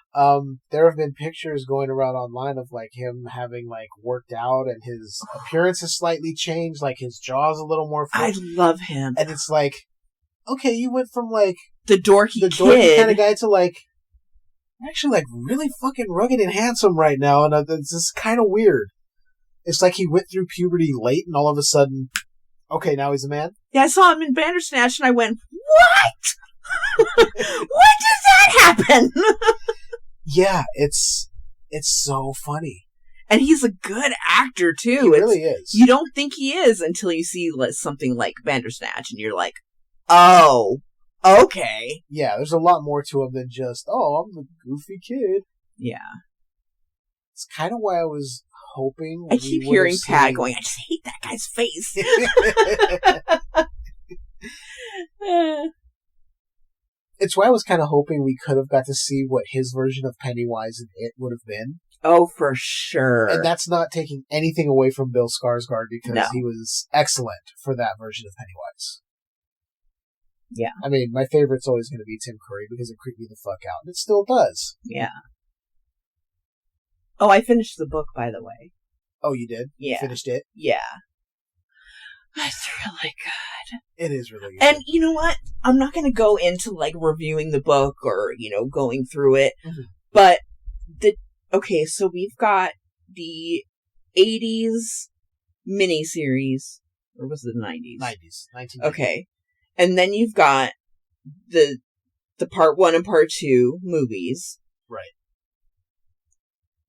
There have been pictures going around online of like him having like worked out, and his appearance has slightly changed. Like his jaw's a little more. I love him. And it's like, okay, you went from like the dorky kind of guy to like actually like really fucking rugged and handsome right now, and it's just kind of weird. It's like he went through puberty late, and all of a sudden, okay, now he's a man. Yeah, I saw him in Bandersnatch, and I went, "What? When does that happen?" Yeah, it's so funny, and he's a good actor too. He really is. You don't think he is until you see something like Bandersnatch, and you're like, "Oh, okay." Yeah, there's a lot more to him than just, "Oh, I'm a goofy kid." Yeah, it's kind of why I was hoping. I keep hearing Pat going, "I just hate that guy's face." It's why I was kind of hoping we could have got to see what his version of Pennywise in It would have been. Oh, for sure. And that's not taking anything away from Bill Skarsgård, because he was excellent for that version of Pennywise. Yeah. I mean, my favorite's always going to be Tim Curry because it creeped me the fuck out. And it still does. Yeah. Oh, I finished the book, by the way. Oh, you did? Yeah. You finished it? Yeah. It's really good. It is really good. And you know what? I'm not going to go into like reviewing the book or, going through it. Mm-hmm. But okay, so we've got the 80s miniseries, or was it the 90s? 90s. 1990s. Okay. And then you've got the part 1 and part 2 movies. Right.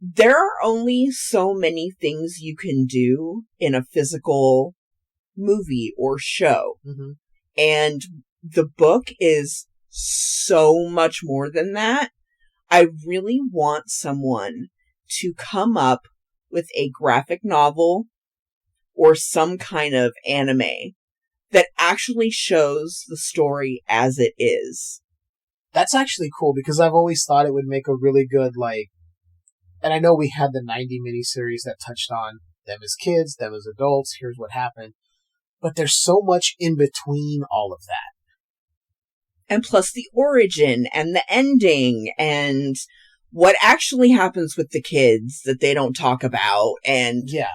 There are only so many things you can do in a physical movie or show. Mm-hmm. And the book is so much more than that. I really want someone to come up with a graphic novel or some kind of anime that actually shows the story as it is. That's actually cool, because I've always thought it would make a really good, like, and I know we had the 90 miniseries that touched on them as kids, them as adults, here's what happened, but there's so much in between all of that. And plus the origin and the ending and what actually happens with the kids that they don't talk about. And yeah,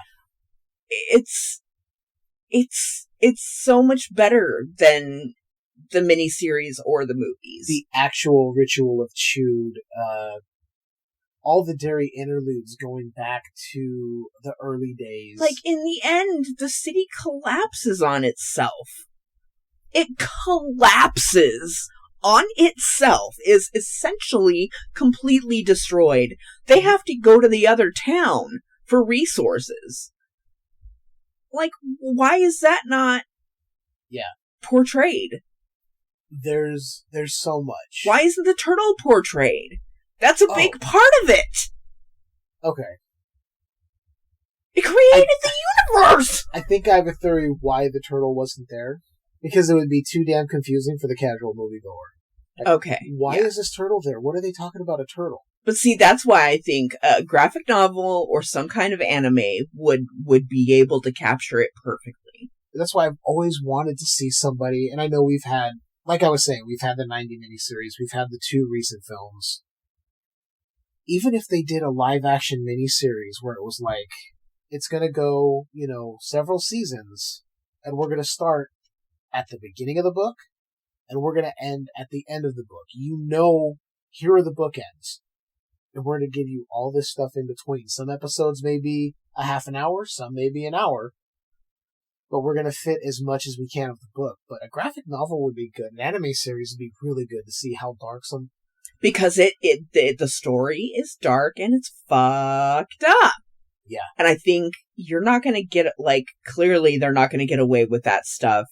it's so much better than the miniseries or the movies. The actual ritual of Chewed, all the dairy interludes going back to the early days. Like, in the end, the city collapses on itself. It collapses on itself, is essentially completely destroyed. They have to go to the other town for resources. Like, why is that not portrayed? There's so much. Why isn't the turtle portrayed? That's a big part of it. Okay. It created the universe! I think I have a theory why the turtle wasn't there. Because it would be too damn confusing for the casual moviegoer. Like, okay. Why is this turtle there? What are they talking about a turtle? But see, that's why I think a graphic novel or some kind of anime would be able to capture it perfectly. That's why I've always wanted to see somebody, and I know we've had, like I was saying, we've had the 90 miniseries, we've had the 2 recent films. Even if they did a live-action miniseries where it was like, it's gonna go, several seasons, and we're gonna start at the beginning of the book, and we're going to end at the end of the book. Here are the bookends. And we're going to give you all this stuff in between. Some episodes may be a half an hour, some may be an hour, but we're going to fit as much as we can of the book. But a graphic novel would be good. An anime series would be really good to see how dark some... Because the story is dark and it's fucked up. Yeah. And I think you're not going to get, clearly they're not going to get away with that stuff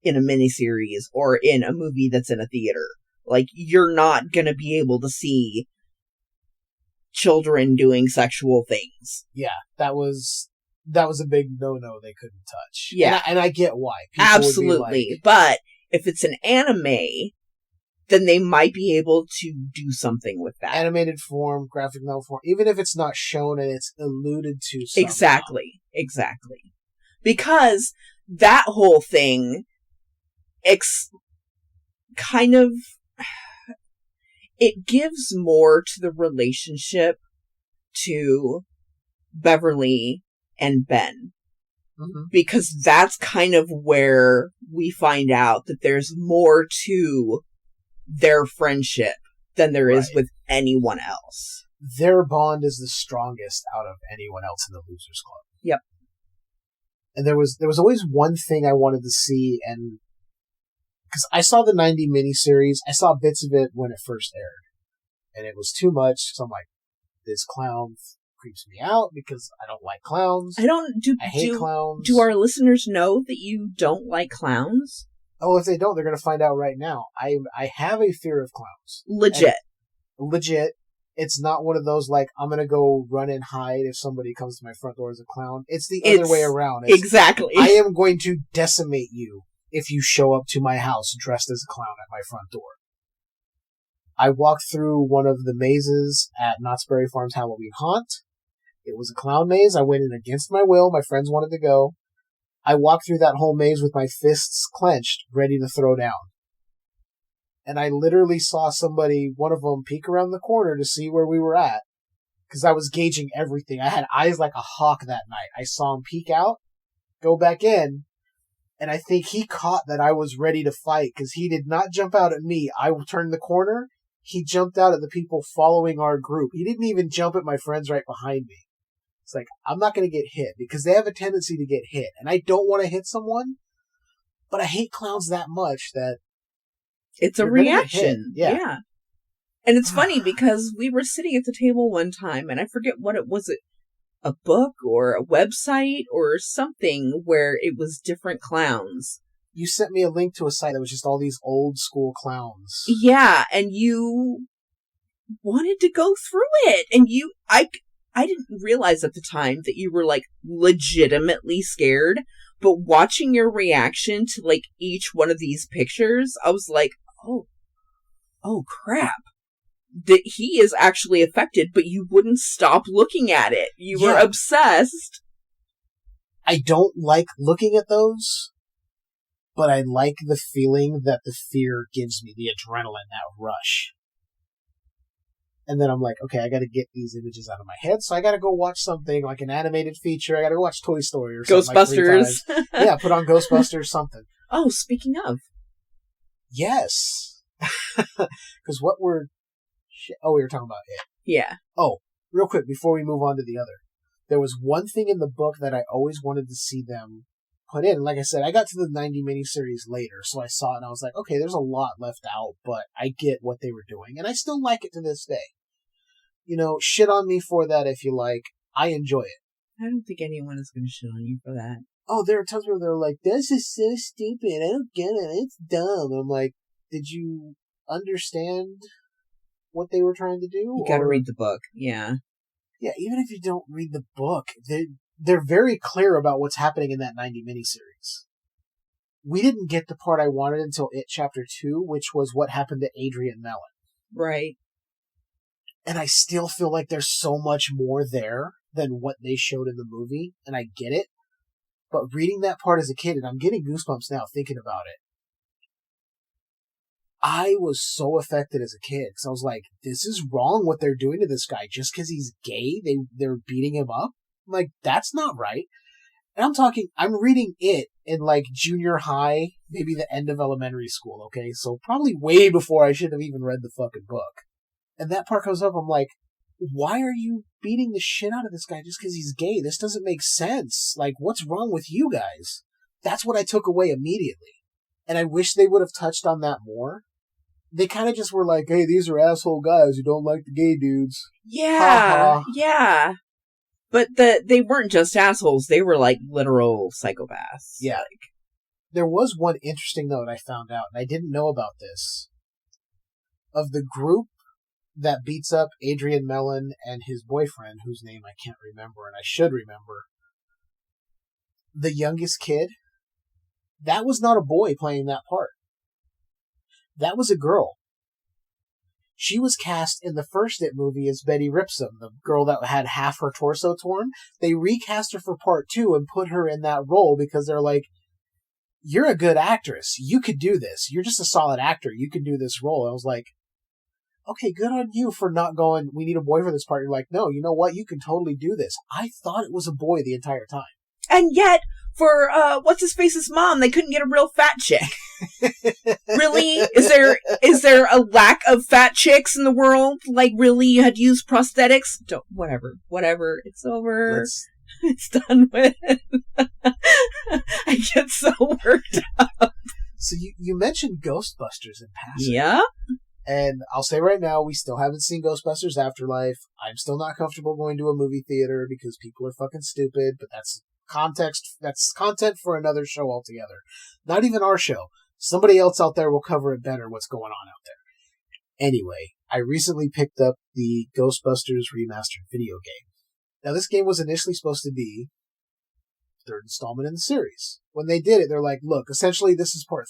in a miniseries or in a movie that's in a theater. Like, you're not gonna be able to see children doing sexual things. Yeah, that was a big no-no they couldn't touch. Yeah. And I get why. People absolutely. But if it's an anime, then they might be able to do something with that. Animated form, graphic novel form, even if it's not shown and it's alluded to somehow. Exactly. Because that whole thing it gives more to the relationship to Beverly and Ben. Mm-hmm. Because that's kind of where we find out that there's more to their friendship than there is with anyone else. Their bond is the strongest out of anyone else in the Losers Club. Yep. And there was always one thing I wanted to see, and because I saw the 90 miniseries, I saw bits of it when it first aired, and it was too much, so I'm like, this clown creeps me out because I don't like clowns. I hate clowns. Do our listeners know that you don't like clowns? Oh, if they don't, they're going to find out right now. I have a fear of clowns. Legit. It's not one of those, like, I'm going to go run and hide if somebody comes to my front door as a clown. It's the other way around. Exactly. I am going to decimate you if you show up to my house dressed as a clown at my front door. I walked through one of the mazes at Knott's Berry Farm's Halloween Haunt. It was a clown maze. I went in against my will. My friends wanted to go. I walked through that whole maze with my fists clenched, ready to throw down. And I literally saw one of them, peek around the corner to see where we were at. Because I was gauging everything. I had eyes like a hawk that night. I saw him peek out, go back in, and I think he caught that I was ready to fight, because he did not jump out at me. I turned the corner, he jumped out at the people following our group. He didn't even jump at my friends right behind me. It's like, I'm not going to get hit, because they have a tendency to get hit. And I don't want to hit someone, but I hate clowns that much that it's a reaction. Yeah. And it's funny because we were sitting at the table one time, and I forget what it was, a book or a website or something where it was different clowns. You sent me a link to a site that was just all these old school clowns. Yeah, and you wanted to go through it, and I didn't realize at the time that you were, like, legitimately scared, But watching your reaction to, like, each one of these pictures, I was like, oh crap. That he is actually affected, but you wouldn't stop looking at it. You were obsessed. I don't like looking at those, but I like the feeling that the fear gives me, the adrenaline, that rush. And then I'm like, okay, I gotta get these images out of my head, so I gotta go watch something like an animated feature. I gotta go watch Toy Story or something. Ghostbusters. Like yeah, put on Ghostbusters, something. Oh, speaking of. Yes. Because what we're... we were talking about it. Yeah. Oh, real quick, before we move on to the other. There was one thing in the book that I always wanted to see them put in. Like I said, I got to the 90 miniseries later, so I saw it and I was like, okay, there's a lot left out, but I get what they were doing, and I still like it to this day. You know, shit on me for that if you like. I enjoy it. I don't think anyone is going to shit on you for that. Oh, there are times where they're like, this is so stupid, I don't get it, it's dumb. I'm like, did you understand what they were trying to do? You gotta read the book, yeah. Yeah, even if you don't read the book, they're very clear about what's happening in that 90 miniseries. We didn't get the part I wanted until It Chapter 2, which was what happened to Adrian Mellon. Right. And I still feel like there's so much more there than what they showed in the movie, and I get it. But reading that part as a kid, and I'm getting goosebumps now thinking about it, I was so affected as a kid, because I was like, this is wrong what they're doing to this guy. Just because he's gay, they're beating him up? I'm like, that's not right. And I'm reading it in like junior high, maybe the end of elementary school, okay? So probably way before I should have even read the fucking book. And that part comes up, I'm like, why are you beating the shit out of this guy just because he's gay? This doesn't make sense. Like, what's wrong with you guys? That's what I took away immediately. And I wish they would have touched on that more. They kind of just were like, hey, these are asshole guys who don't like the gay dudes. Yeah, yeah. But they weren't just assholes. They were, like, literal psychopaths. Yeah. Like, there was one interesting note I found out, and I didn't know about this. Of the group that beats up Adrian Mellon and his boyfriend, whose name I can't remember, and I should remember, the youngest kid, that was not a boy playing that part. That was a girl. She was cast in the first It movie as Betty Ripsom, the girl that had half her torso torn. They recast her for part 2 and put her in that role because they're like, you're a good actress. You could do this. You're just a solid actor. You can do this role. I was like, okay, good on you for not going, we need a boy for this part. You're like, no, you know what? You can totally do this. I thought it was a boy the entire time. and yet, for what's-his-face's mom, they couldn't get a real fat chick. Really? Is there a lack of fat chicks in the world? Like, really, you had to use prosthetics? Whatever. It's over. It's done with. I get so worked up. So you mentioned Ghostbusters in passing. Yeah? And I'll say right now, we still haven't seen Ghostbusters Afterlife. I'm still not comfortable going to a movie theater because people are fucking stupid, but that's content for another show altogether. Not even our show. Somebody else out there will cover it better what's going on out there. Anyway, I recently picked up the Ghostbusters remastered video game. Now, this game was initially supposed to be the third installment in the series. When they did it, they're like, look, essentially this is part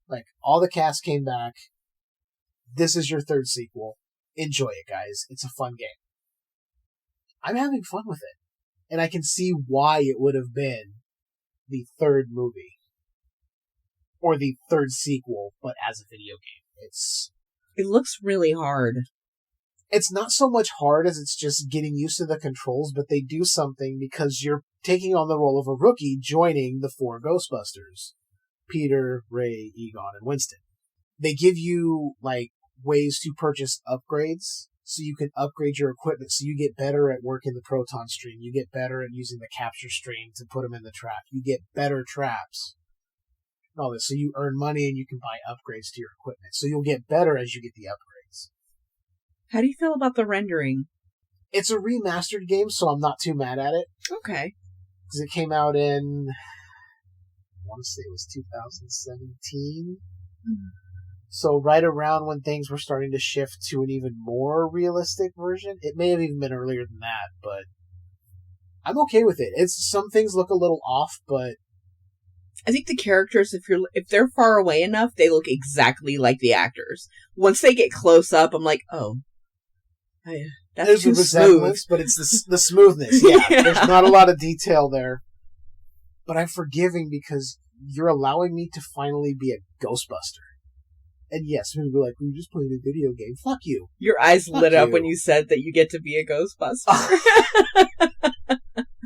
3. Like, all the cast came back. This is your third sequel. Enjoy it, guys. It's a fun game. I'm having fun with it. And I can see why it would have been the third movie. Or the third sequel, but as a video game. It looks really hard. It's not so much hard as it's just getting used to the controls, but they do something because you're taking on the role of a rookie joining the 4 Ghostbusters. Peter, Ray, Egon, and Winston. They give you, like, ways to purchase upgrades, so you can upgrade your equipment, so you get better at working the proton stream, you get better at using the capture stream to put them in the trap, you get better traps, and all this, so you earn money and you can buy upgrades to your equipment, so you'll get better as you get the upgrades. How do you feel about the rendering? It's a remastered game, so I'm not too mad at it. Okay. Because it came out in, I want to say it was 2017? So right around when things were starting to shift to an even more realistic version. It may have even been earlier than that, but I'm okay with it. Some things look a little off, but I think the characters, if they're far away enough, they look exactly like the actors. Once they get close up, I'm like, oh, that's There's a too smooth. resemblance, but it's the smoothness. Yeah, there's not a lot of detail there. But I'm forgiving because you're allowing me to finally be a Ghostbuster. And yes, people be like, "We were just playing a video game." Fuck you. Your eyes Fuck lit up you. when you said that you get to be a Ghostbuster.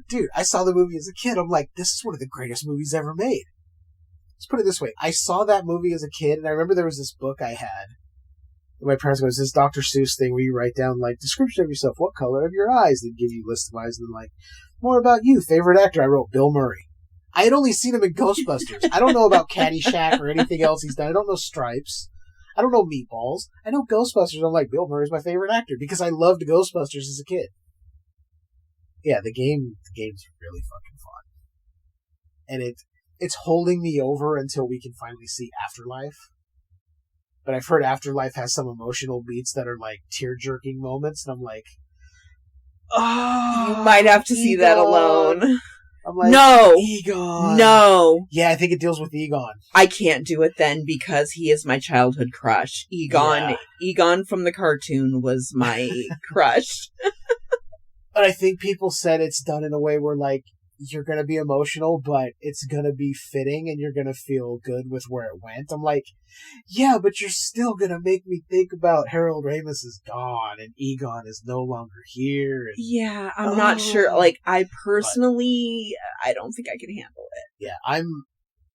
Dude, I saw the movie as a kid. I'm like, this is one of the greatest movies ever made. Let's put it this way. I saw that movie as a kid, and I remember there was this book I had. My parents goes, this Dr. Seuss thing where you write down, like, description of yourself, what color of your eyes. They'd give you a list of eyes, and then, like, more about you, favorite actor. I wrote Bill Murray. I had only seen him in Ghostbusters. I don't know about Caddyshack or anything else he's done. I don't know Stripes. I don't know Meatballs. I know Ghostbusters. I'm like, Bill Murray's my favorite actor because I loved Ghostbusters as a kid. Yeah, the game's really fucking fun. And it's holding me over until we can finally see Afterlife. But I've heard Afterlife has some emotional beats that are like tear-jerking moments, and I'm like, oh, You might have to see that alone. I'm like, No. Egon. No. Yeah, I think it deals with Egon. I can't do it then because he is my childhood crush. Egon from the cartoon was my crush. But I think people said it's done in a way where, like, you're going to be emotional, but it's going to be fitting and you're going to feel good with where it went. I'm like, yeah, but you're still going to make me think about Harold Ramis is gone and Egon is no longer here. And, Yeah, I'm not sure. Like, I personally, I don't think I can handle it. Yeah,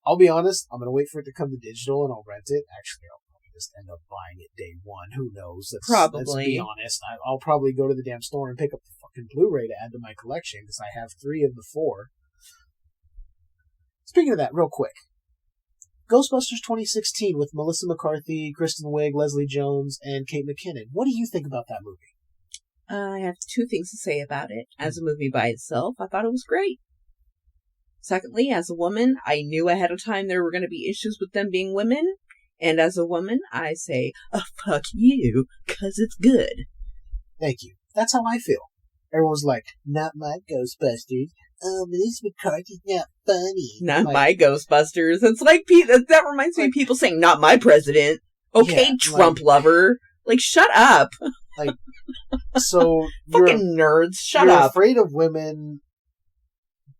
I'll be honest, I'm going to wait for it to come to digital and I'll rent it. Actually, I'll probably just end up buying it day one. Who knows? Let's be honest. I'll probably go to the damn store and pick up the fucking Blu-ray to add to my collection because I have 3 of the 4. Speaking of that, real quick. Ghostbusters 2016 with Melissa McCarthy, Kristen Wiig, Leslie Jones, and Kate McKinnon. What do you think about that movie? I have 2 things to say about it. As a movie by itself, I thought it was great. Secondly, as a woman, I knew ahead of time there were going to be issues with them being women. And as a woman, I say, oh, fuck you, 'cause it's good. Thank you. That's how I feel. Everyone's like, not my Ghostbusters. Melissa McCarthy's not funny. Not like, my Ghostbusters. It's like, that reminds me of people saying, not my president. Okay, Yeah, Trump lover. Like, shut up. Like, so Fucking nerds, shut you're up. afraid of women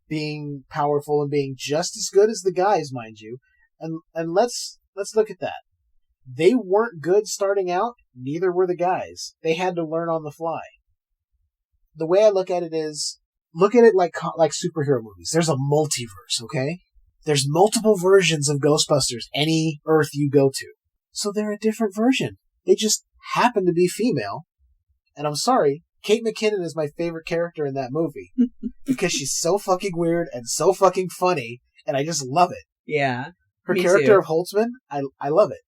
being powerful and being just as good as the guys, mind you. And let's look at that. They weren't good starting out, neither were the guys. They had to learn on the fly. The way I look at it is, look at it like superhero movies. There's a multiverse, okay? There's multiple versions of Ghostbusters any Earth you go to. So they're a different version. They just happen to be female. And I'm sorry, Kate McKinnon is my favorite character in that movie. Because she's so fucking weird and so fucking funny, and I just love it. Yeah. Her Me character too. of Holtzman, I love it.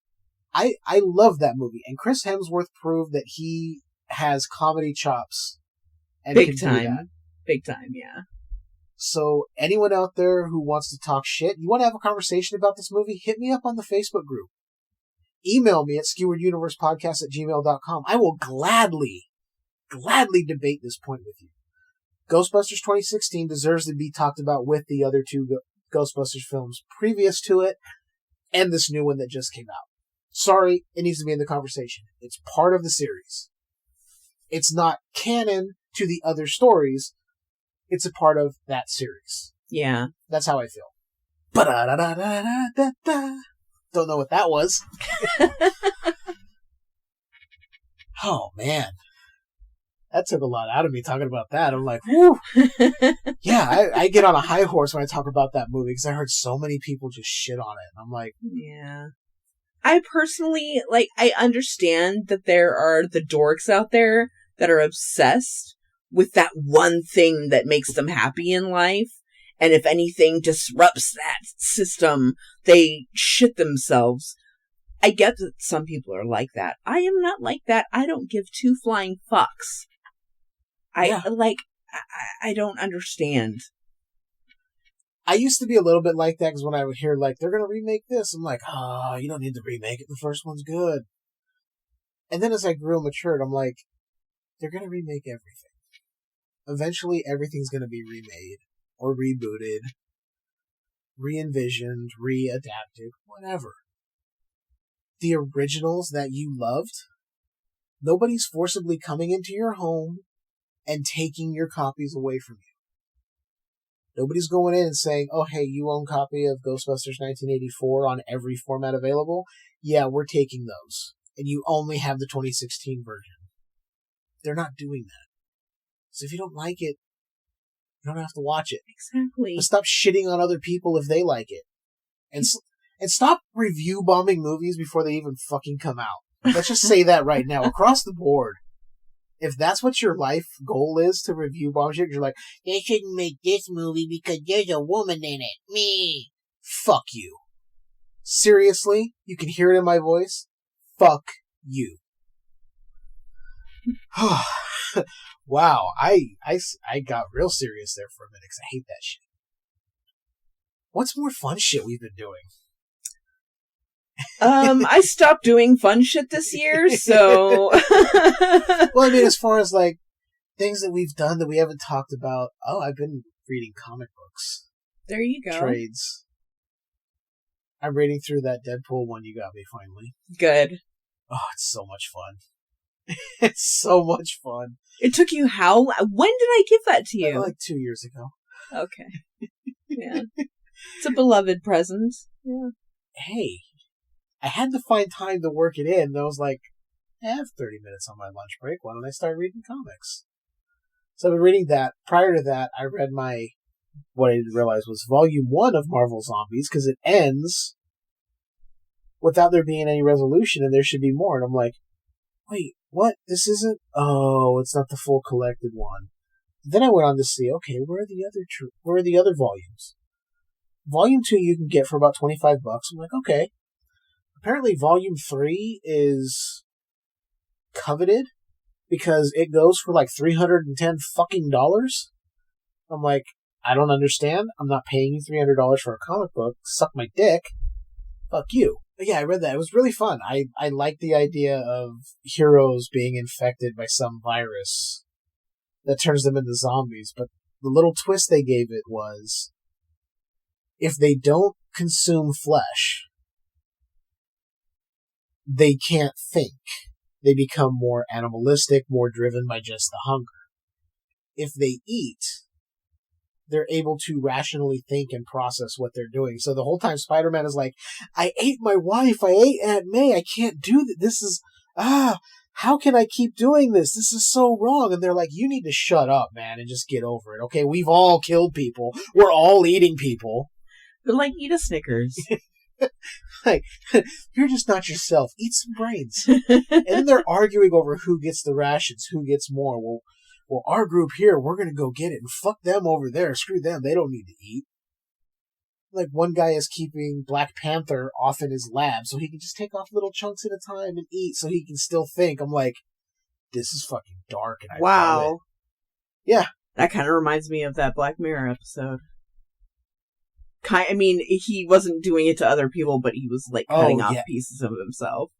I love that movie. And Chris Hemsworth proved that he has comedy chops. And Big can do that. time. Big time, yeah. So anyone out there who wants to talk shit, you want to have a conversation about this movie, hit me up on the Facebook group. Email me at skewereduniversepodcast@gmail.com. I will gladly debate this point with you. Ghostbusters 2016 deserves to be talked about with the other 2 Ghostbusters films previous to it, and this new one that just came out. Sorry, it needs to be in the conversation. It's part of the series. It's not canon to the other stories. It's a part of that series. Yeah. That's how I feel. Ba-da-da-da-da-da-da. Don't know what that was. Oh, man. That took a lot out of me talking about that. I'm like, whew. Yeah, I get on a high horse when I talk about that movie because I heard so many people just shit on it. And I'm like, Yeah. I personally, like, I understand that there are the dorks out there that are obsessed with that one thing that makes them happy in life. And if anything disrupts that system, they shit themselves. I get that some people are like that. I am not like that. I don't give 2 flying fucks. I don't understand. I used to be a little bit like that because when I would hear, like, they're going to remake this, I'm like, oh, you don't need to remake it. The first one's good. And then as I grew and matured, I'm like, they're going to remake everything. Eventually, everything's going to be remade or rebooted. re-envisioned, re-adapted, whatever. The originals that you loved, nobody's forcibly coming into your home and taking your copies away from you. Nobody's going in and saying, oh, hey, you own a copy of Ghostbusters 1984 on every format available? Yeah, we're taking those. And you only have the 2016 version. They're not doing that. So if you don't like it, you don't have to watch it. Exactly. But stop shitting on other people if they like it. And stop review bombing movies before they even fucking come out. Let's just say that right now, across the board. If that's what your life goal is, to review bomb shit, you're like, they shouldn't make this movie because there's a woman in it. Me. Fuck you. Seriously? You can hear it in my voice? Fuck you. Wow, I got real serious there for a minute because I hate that shit. What's more fun shit we've been doing? I stopped doing fun shit this year, so... Well, I mean, as far as, like, things that we've done that we haven't talked about, I've been reading comic books. There you go. Trades. I'm reading through that Deadpool one you got me, finally. Good. Oh, it's so much fun. It's so much fun. It took you how... When did I give that to you? Like 2 years ago. Okay. Yeah. It's a beloved present. Yeah. Hey, I had to find time to work it in. And I was like, I have 30 minutes on my lunch break. Why don't I start reading comics? So I've been reading that. Prior to that, I read what I didn't realize was Volume 1 of Marvel Zombies, because it ends without there being any resolution, and there should be more. And I'm like, wait, what? This isn't... Oh, it's not the full collected one. Then I went on to see, okay, where are the other volumes? Volume 2 you can get for about $25. I'm like, okay. Apparently Volume 3 is coveted because it goes for like $310 fucking dollars. I'm like, I don't understand. I'm not paying you $300 for a comic book. Suck my dick. Fuck you. But yeah, I read that. It was really fun. I like the idea of heroes being infected by some virus that turns them into zombies. But the little twist they gave it was, if they don't consume flesh, they can't think. They become more animalistic, more driven by just the hunger. If they eat, they're able to rationally think and process what they're doing. So the whole time Spider-Man is like, I ate my wife, I ate Aunt May, I can't do that. This is, how can I keep doing this? This is so wrong. And they're like, you need to shut up, man, and just get over it. Okay, we've all killed people. We're all eating people. But like, eat a Snickers. Like, you're just not yourself. Eat some brains. And then they're arguing over who gets the rations, who gets more. Well, our group here, we're going to go get it, and fuck them over there. Screw them. They don't need to eat. Like, one guy is keeping Black Panther off in his lab so he can just take off little chunks at a time and eat so he can still think. I'm like, this is fucking dark, and I love it. Yeah. That kind of reminds me of that Black Mirror episode. I mean, he wasn't doing it to other people, but he was, like, cutting off pieces of himself.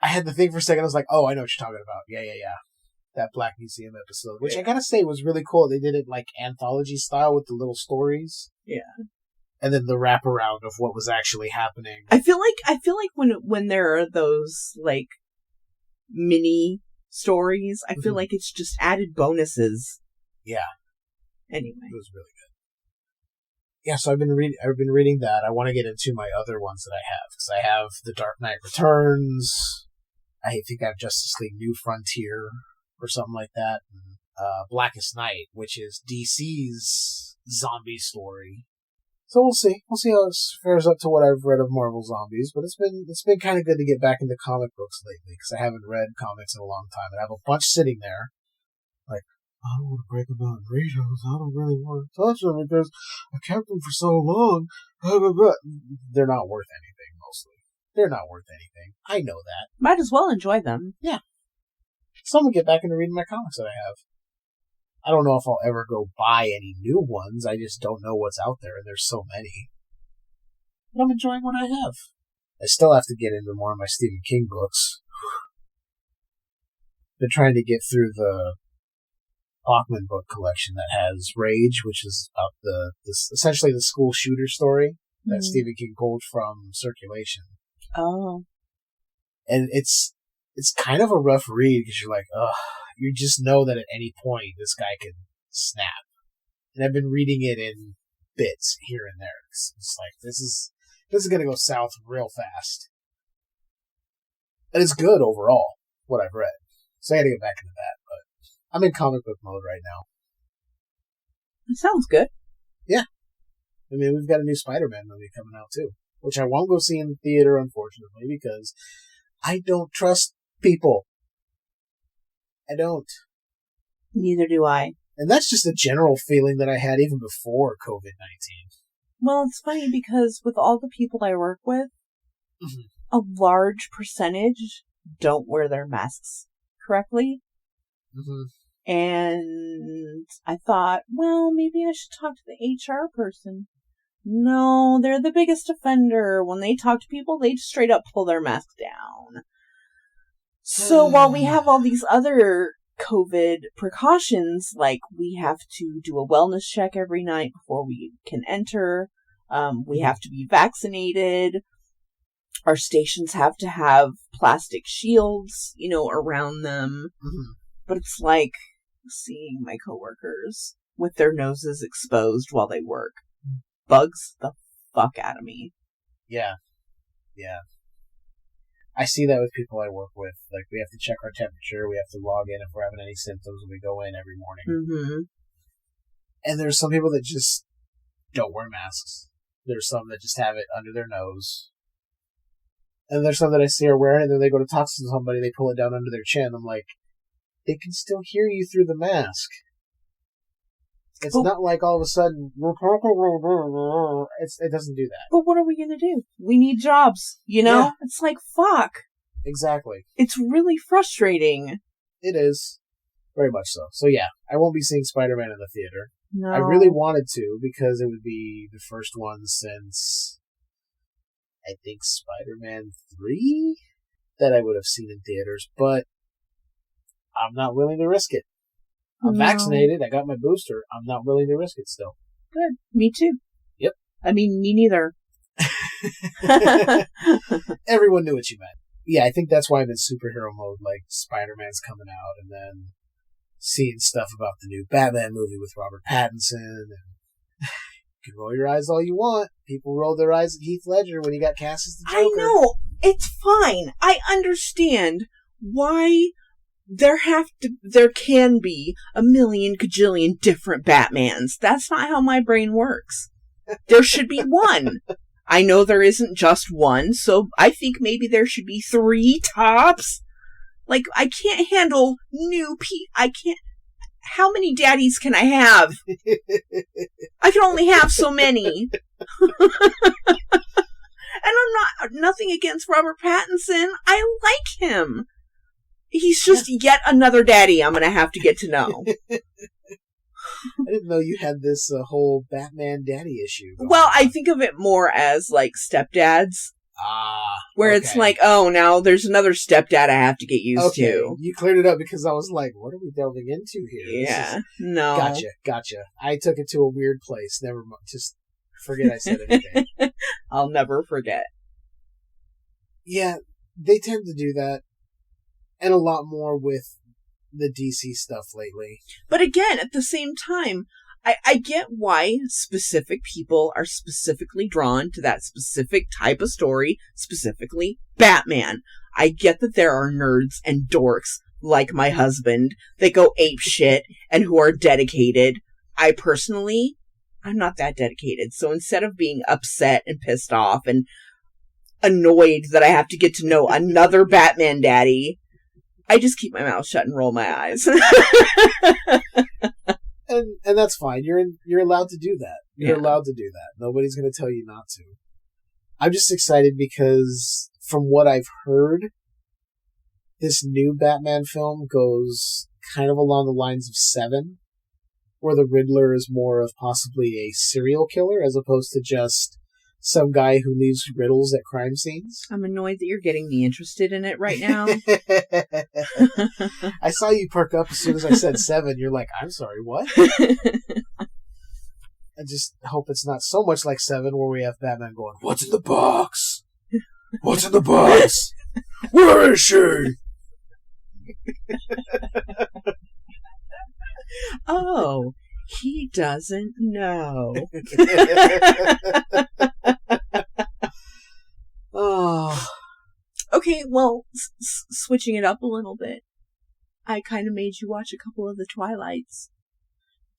I had to think for a second. I was like, oh, I know what you're talking about. Yeah. That Black Museum episode, which I gotta say was really cool. They did it, like, anthology style with the little stories. Yeah. And then the wraparound of what was actually happening. I feel like when there are those, like, mini stories, I feel like it's just added bonuses. Yeah. Anyway. It was really good. Yeah, so I've been reading that. I want to get into my other ones that I have, because I have The Dark Knight Returns. I think I have Justice League New Frontier or something like that. And, Blackest Night, which is DC's zombie story. So we'll see. We'll see how it fares up to what I've read of Marvel Zombies. But it's been kind of good to get back into comic books lately, because I haven't read comics in a long time, and I have a bunch sitting there. Like, I don't want to break them out and read those. I don't really want to touch them because I kept them for so long. They're not worth anything, mostly. They're not worth anything. I know that. Might as well enjoy them. Yeah. So I'm going to get back into reading my comics that I have. I don't know if I'll ever go buy any new ones. I just don't know what's out there, and there's so many. But I'm enjoying what I have. I still have to get into more of my Stephen King books. Been trying to get through the Bachman book collection that has Rage, which is about essentially the school shooter story. that Stephen King pulled from circulation. Oh. And it's kind of a rough read because you're like, ugh, you just know that at any point this guy could snap. And I've been reading it in bits here and there. It's like, this is going to go south real fast. And it's good overall, what I've read. So I gotta get back into that, but I'm in comic book mode right now. That sounds good. Yeah. I mean, we've got a new Spider-Man movie coming out too, which I won't go see in the theater, unfortunately, because I don't trust people. I don't. Neither do I. And that's just a general feeling that I had even before COVID-19. Well, it's funny because with all the people I work with, a large percentage don't wear their masks correctly. And I thought, well, maybe I should talk to the HR person. No, they're the biggest offender. When they talk to people, they just straight up pull their mask down. So while we have all these other COVID precautions, like we have to do a wellness check every night before we can enter, we have to be vaccinated, our stations have to have plastic shields, around them. But it's like seeing my coworkers with their noses exposed while they work. Bugs the fuck out of me. Yeah. I see that with people I work with. Like, we have to check our temperature, we have to log in if we're having any symptoms when we go in every morning. And there's some people that just don't wear masks. There's some that just have it under their nose. And there's some that I see are wearing it, and then they go to talk to somebody, they pull it down under their chin. I'm like, they can still hear you through the mask. It's not like all of a sudden, it doesn't do that. But what are we going to do? We need jobs, Yeah. It's like, fuck. Exactly. It's really frustrating. It is. Very much so. So yeah, I won't be seeing Spider-Man in the theater. No. I really wanted to, because it would be the first one since, I think, Spider-Man 3 that I would have seen in theaters, but I'm not willing to risk it. I'm vaccinated. I got my booster. I'm not willing to risk it still. Good. Me too. Yep. I mean, me neither. Everyone knew what you meant. Yeah, I think that's why I'm in superhero mode. Like, Spider-Man's coming out, and then seeing stuff about the new Batman movie with Robert Pattinson. And you can roll your eyes all you want. People rolled their eyes at Heath Ledger when he got cast as the Joker. I know. It's fine. I understand why there can be a million gajillion different Batmans. That's not how my brain works. There should be one. I know there isn't just one, so I think maybe there should be 3 tops. Like, I can't handle I can't. How many daddies can I have? I can only have so many. And I'm nothing against Robert Pattinson. I like him. He's just yet another daddy I'm going to have to get to know. I didn't know you had this whole Batman daddy issue. Well, I think of it more as like stepdads. Where it's like, oh, now there's another stepdad I have to get used to. You cleared it up because I was like, what are we delving into here? Yeah, no. Gotcha. I took it to a weird place. Never mind. Just forget I said anything. I'll never forget. Yeah, they tend to do that. And a lot more with the DC stuff lately. But again, at the same time, I get why specific people are specifically drawn to that specific type of story, specifically Batman. I get that there are nerds and dorks like my husband that go ape shit and who are dedicated. I'm not that dedicated. So instead of being upset and pissed off and annoyed that I have to get to know another Batman daddy, I just keep my mouth shut and roll my eyes. And that's fine. You're allowed to do that. You're allowed to do that. Nobody's going to tell you not to. I'm just excited because from what I've heard, this new Batman film goes kind of along the lines of Seven, where the Riddler is more of possibly a serial killer as opposed to just some guy who leaves riddles at crime scenes. I'm annoyed that you're getting me interested in it right now. I saw you perk up as soon as I said Seven. You're like, I'm sorry, what? I just hope it's not so much like 7 where we have Batman going, "What's in the box? What's in the box? Where is she?" Oh, he doesn't know. Oh, Okay, well, switching it up a little bit. I kind of made you watch a couple of the Twilights.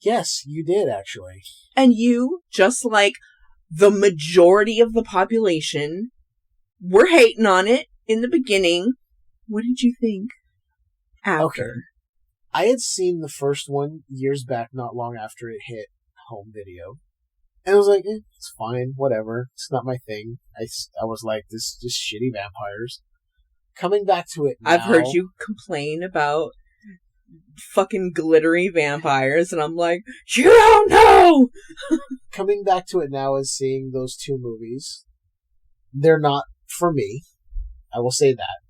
yes, you did actually. And you, just like the majority of the population, were hating on it in the beginning. What did you think after? Okay. I had seen the first one years back, not long after it hit home video. And I was like, it's fine, whatever. It's not my thing. I was like, this is just shitty vampires. Coming back to it now... I've heard you complain about fucking glittery vampires, and I'm like, you don't know! Coming back to it now and seeing those two movies, they're not for me. I will say that.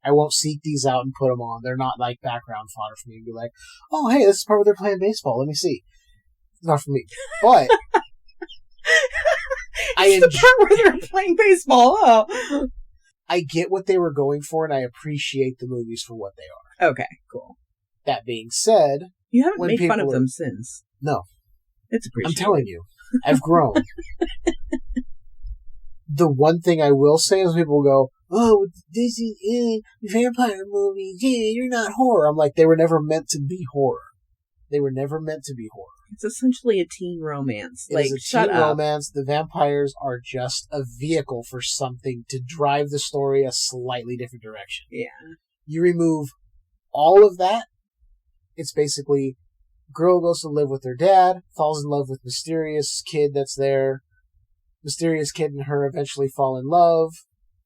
I won't seek these out and put them on. They're not like background fodder for me to be like, oh, hey, this is part where they're playing baseball. Let me see. It's not for me. But it's the part where they're playing baseball. Oh. I get what they were going for, and I appreciate the movies for what they are. Okay, cool. That being said, you haven't made fun of them since. No. It's appreciated. I'm telling you, I've grown. The one thing I will say is people go, oh, this is vampire movies. Yeah, you're not horror. I'm like, they were never meant to be horror. They were never meant to be horror. It's essentially a teen romance. It is a teen romance. The vampires are just a vehicle for something to drive the story a slightly different direction. Yeah. You remove all of that, it's basically girl goes to live with her dad, falls in love with mysterious kid that's there. Mysterious kid and her eventually fall in love.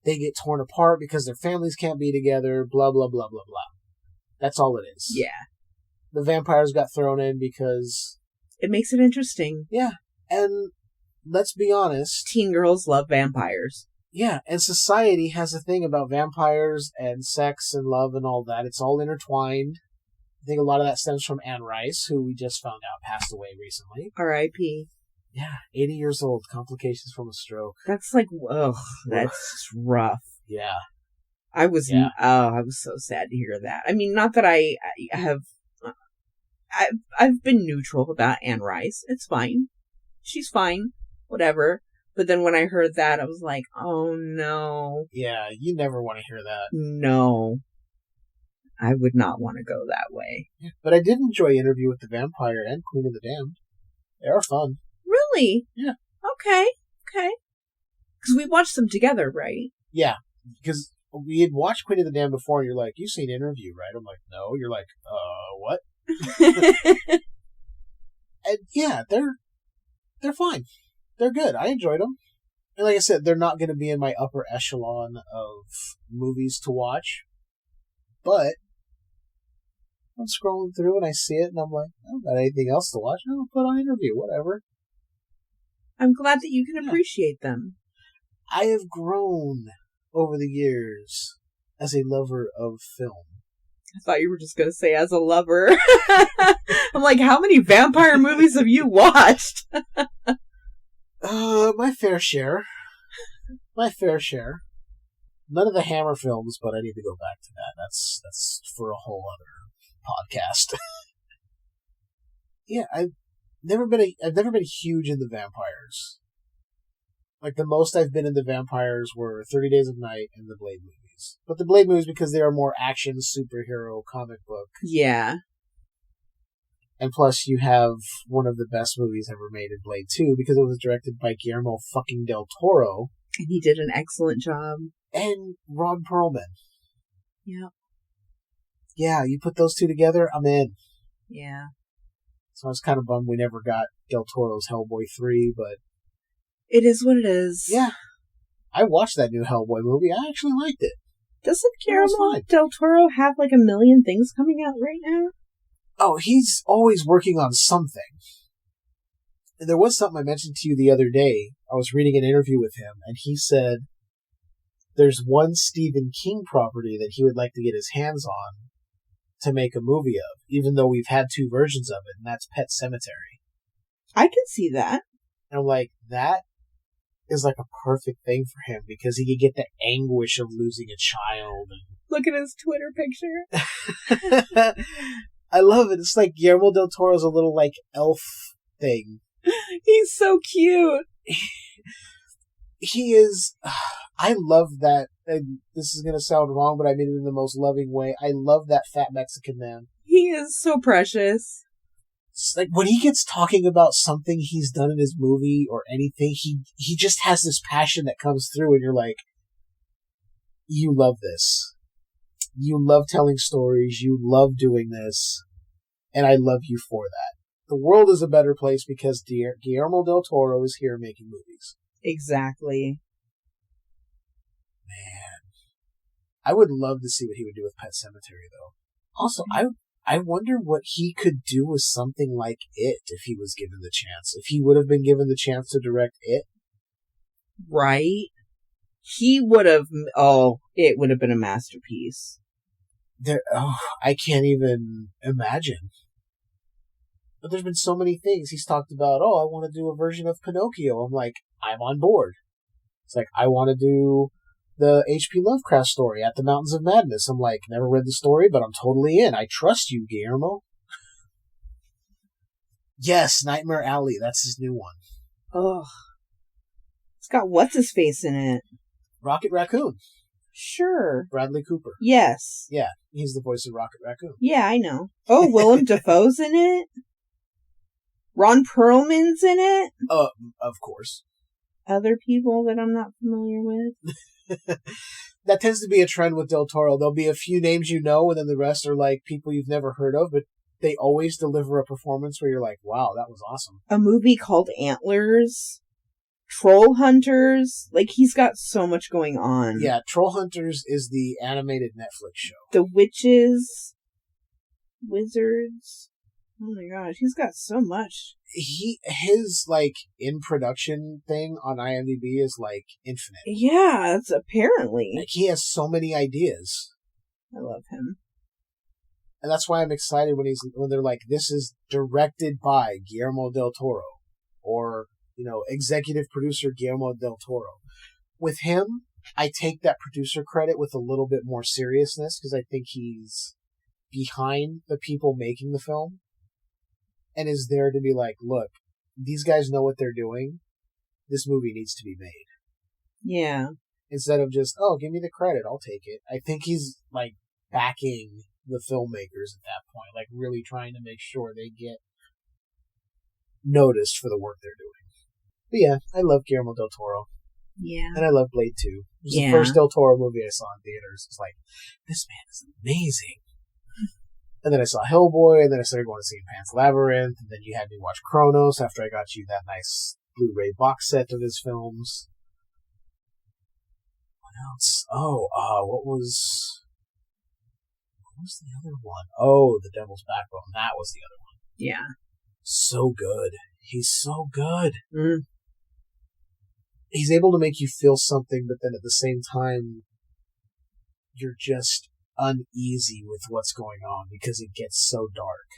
They get torn apart because their families can't be together, blah, blah, blah, blah, blah. That's all it is. Yeah. The vampires got thrown in because... it makes it interesting. Yeah. And let's be honest. Teen girls love vampires. Yeah, and society has a thing about vampires and sex and love and all that. It's all intertwined. I think a lot of that stems from Anne Rice, who we just found out passed away recently. R.I.P. Yeah, 80 years old, complications from a stroke. That's like, ugh, that's rough. Yeah. I was so sad to hear that. I mean, not that I've been neutral about Anne Rice. It's fine. She's fine. Whatever. But then when I heard that, I was like, oh no. Yeah, you never want to hear that. No. I would not want to go that way. Yeah, but I did enjoy Interview with the Vampire and Queen of the Damned. They are fun. Really? Yeah. Okay. Because we watched them together, right? Yeah, because we had watched Queen of the Damned before, and you're like, you've seen Interview, right? I'm like, no. You're like, what? And yeah, they're fine. They're good. I enjoyed them. And like I said, they're not going to be in my upper echelon of movies to watch. But I'm scrolling through and I see it and I'm like, I don't got anything else to watch. I'll put on Interview, whatever. I'm glad that you can appreciate them. I have grown over the years as a lover of film. I thought you were just going to say as a lover. I'm like, how many vampire movies have you watched? My fair share. My fair share. None of the Hammer films, but I need to go back to that. That's for a whole other podcast. Yeah, I've never been huge into vampires. Like, the most I've been into vampires were 30 Days of Night and the Blade movies. But the Blade movies because they are more action, superhero, comic book. Yeah. And plus, you have one of the best movies ever made in Blade 2 because it was directed by Guillermo fucking del Toro. And he did an excellent job. And Ron Perlman. Yeah. Yeah, you put those two together, I'm in. Yeah. So I was kind of bummed we never got del Toro's Hellboy 3, but... it is what it is. Yeah. I watched that new Hellboy movie. I actually liked it. Doesn't Guillermo del Toro have like a million things coming out right now? Oh, he's always working on something. And there was something I mentioned to you the other day. I was reading an interview with him, and he said there's one Stephen King property that he would like to get his hands on to make a movie of, even though we've had 2 versions of it, and that's Pet Sematary. I can see that. And I'm like, that is like a perfect thing for him because he could get the anguish of losing a child. Look at his Twitter picture. I love it. It's like Guillermo del Toro's a little like elf thing. He's so cute. He is. I love that. And this is going to sound wrong, but I mean it in the most loving way. I love that fat Mexican man. He is so precious. It's like when he gets talking about something he's done in his movie or anything, he just has this passion that comes through, and you're like, you love this. You love telling stories. You love doing this. And I love you for that. The world is a better place because Guillermo del Toro is here making movies. Exactly. Man. I would love to see what he would do with Pet Sematary, though. Also, I wonder what he could do with something like It if he was given the chance. If he would have been given the chance to direct It. Right? He would have... Oh, it would have been a masterpiece. I can't even imagine. But there's been so many things. He's talked about, I want to do a version of Pinocchio. I'm like, I'm on board. It's like, I want to do the H.P. Lovecraft story, At the Mountains of Madness. I'm like, never read the story, but I'm totally in. I trust you, Guillermo. Yes, Nightmare Alley. That's his new one. Ugh. It's got what's-his-face in it. Rocket Raccoon. Sure. Bradley Cooper. Yes. Yeah, he's the voice of Rocket Raccoon. Yeah, I know. Oh, Willem Dafoe's in it? Ron Perlman's in it? Of course. Other people that I'm not familiar with? That tends to be a trend with Del Toro. There'll be a few names you know, and then the rest are like people you've never heard of, but they always deliver a performance where you're like, wow, that was awesome. A movie called Antlers, Troll Hunters. Like, he's got so much going on. Yeah, Troll Hunters is the animated Netflix show. The Witches, Wizards. Oh my gosh, he's got so much. His like in production thing on IMDb is like infinite. Yeah, it's apparently. Like he has so many ideas. I love him. And that's why I'm excited when they're like, this is directed by Guillermo del Toro, or executive producer Guillermo del Toro. With him, I take that producer credit with a little bit more seriousness because I think he's behind the people making the film. And is there to be like, look, these guys know what they're doing. This movie needs to be made. Yeah. Instead of just, give me the credit, I'll take it. I think he's like backing the filmmakers at that point, like really trying to make sure they get noticed for the work they're doing. But yeah, I love Guillermo del Toro. Yeah. And I love Blade 2. It was the first Del Toro movie I saw in theaters. It's like, this man is amazing. And then I saw Hellboy, and then I started going to see Pan's Labyrinth, and then you had me watch Kronos after I got you that nice Blu-ray box set of his films. What else? What was the other one? Oh, The Devil's Backbone. That was the other one. Yeah. So good. He's so good. Mm. He's able to make you feel something, but then at the same time, you're just uneasy with what's going on because it gets so dark.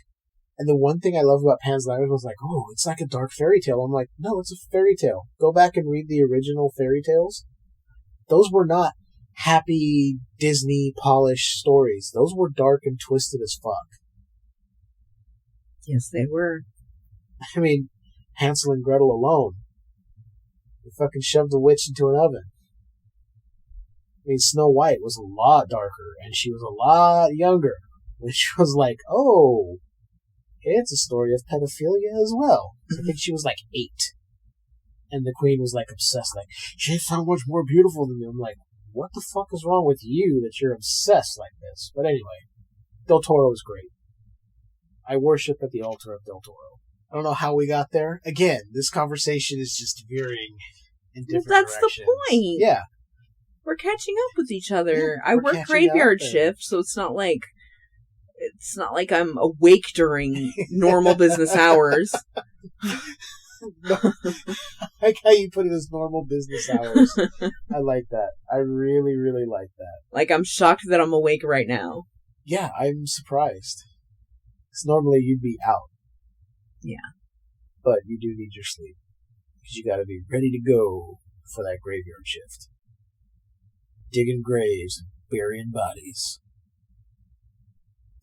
And the one thing I love about Pan's Labyrinth was like, it's like a dark fairy tale. I'm like, no, it's a fairy tale. Go back and read the original fairy tales. Those were not happy Disney polished stories. Those were dark and twisted as fuck. Yes, they were. I mean, Hansel and Gretel alone. They fucking shoved the witch into an oven. I mean, Snow White was a lot darker, and she was a lot younger, which was like, okay, it's a story of pedophilia as well. I think she was like 8, and the queen was like obsessed, like, she's so much more beautiful than me. I'm like, what the fuck is wrong with you that you're obsessed like this? But anyway, Del Toro is great. I worship at the altar of Del Toro. I don't know how we got there. Again, this conversation is just veering in different directions. That's the point. Yeah. We're catching up with each other. Yeah, I work graveyard shift, so it's not like I'm awake during normal business hours. I like how you put it as normal business hours. I like that. I really, really like that. Like, I'm shocked that I'm awake right now. Yeah, I'm surprised. Because normally you'd be out. Yeah. But you do need your sleep. Because you gotta be ready to go for that graveyard shift. Digging graves and burying bodies.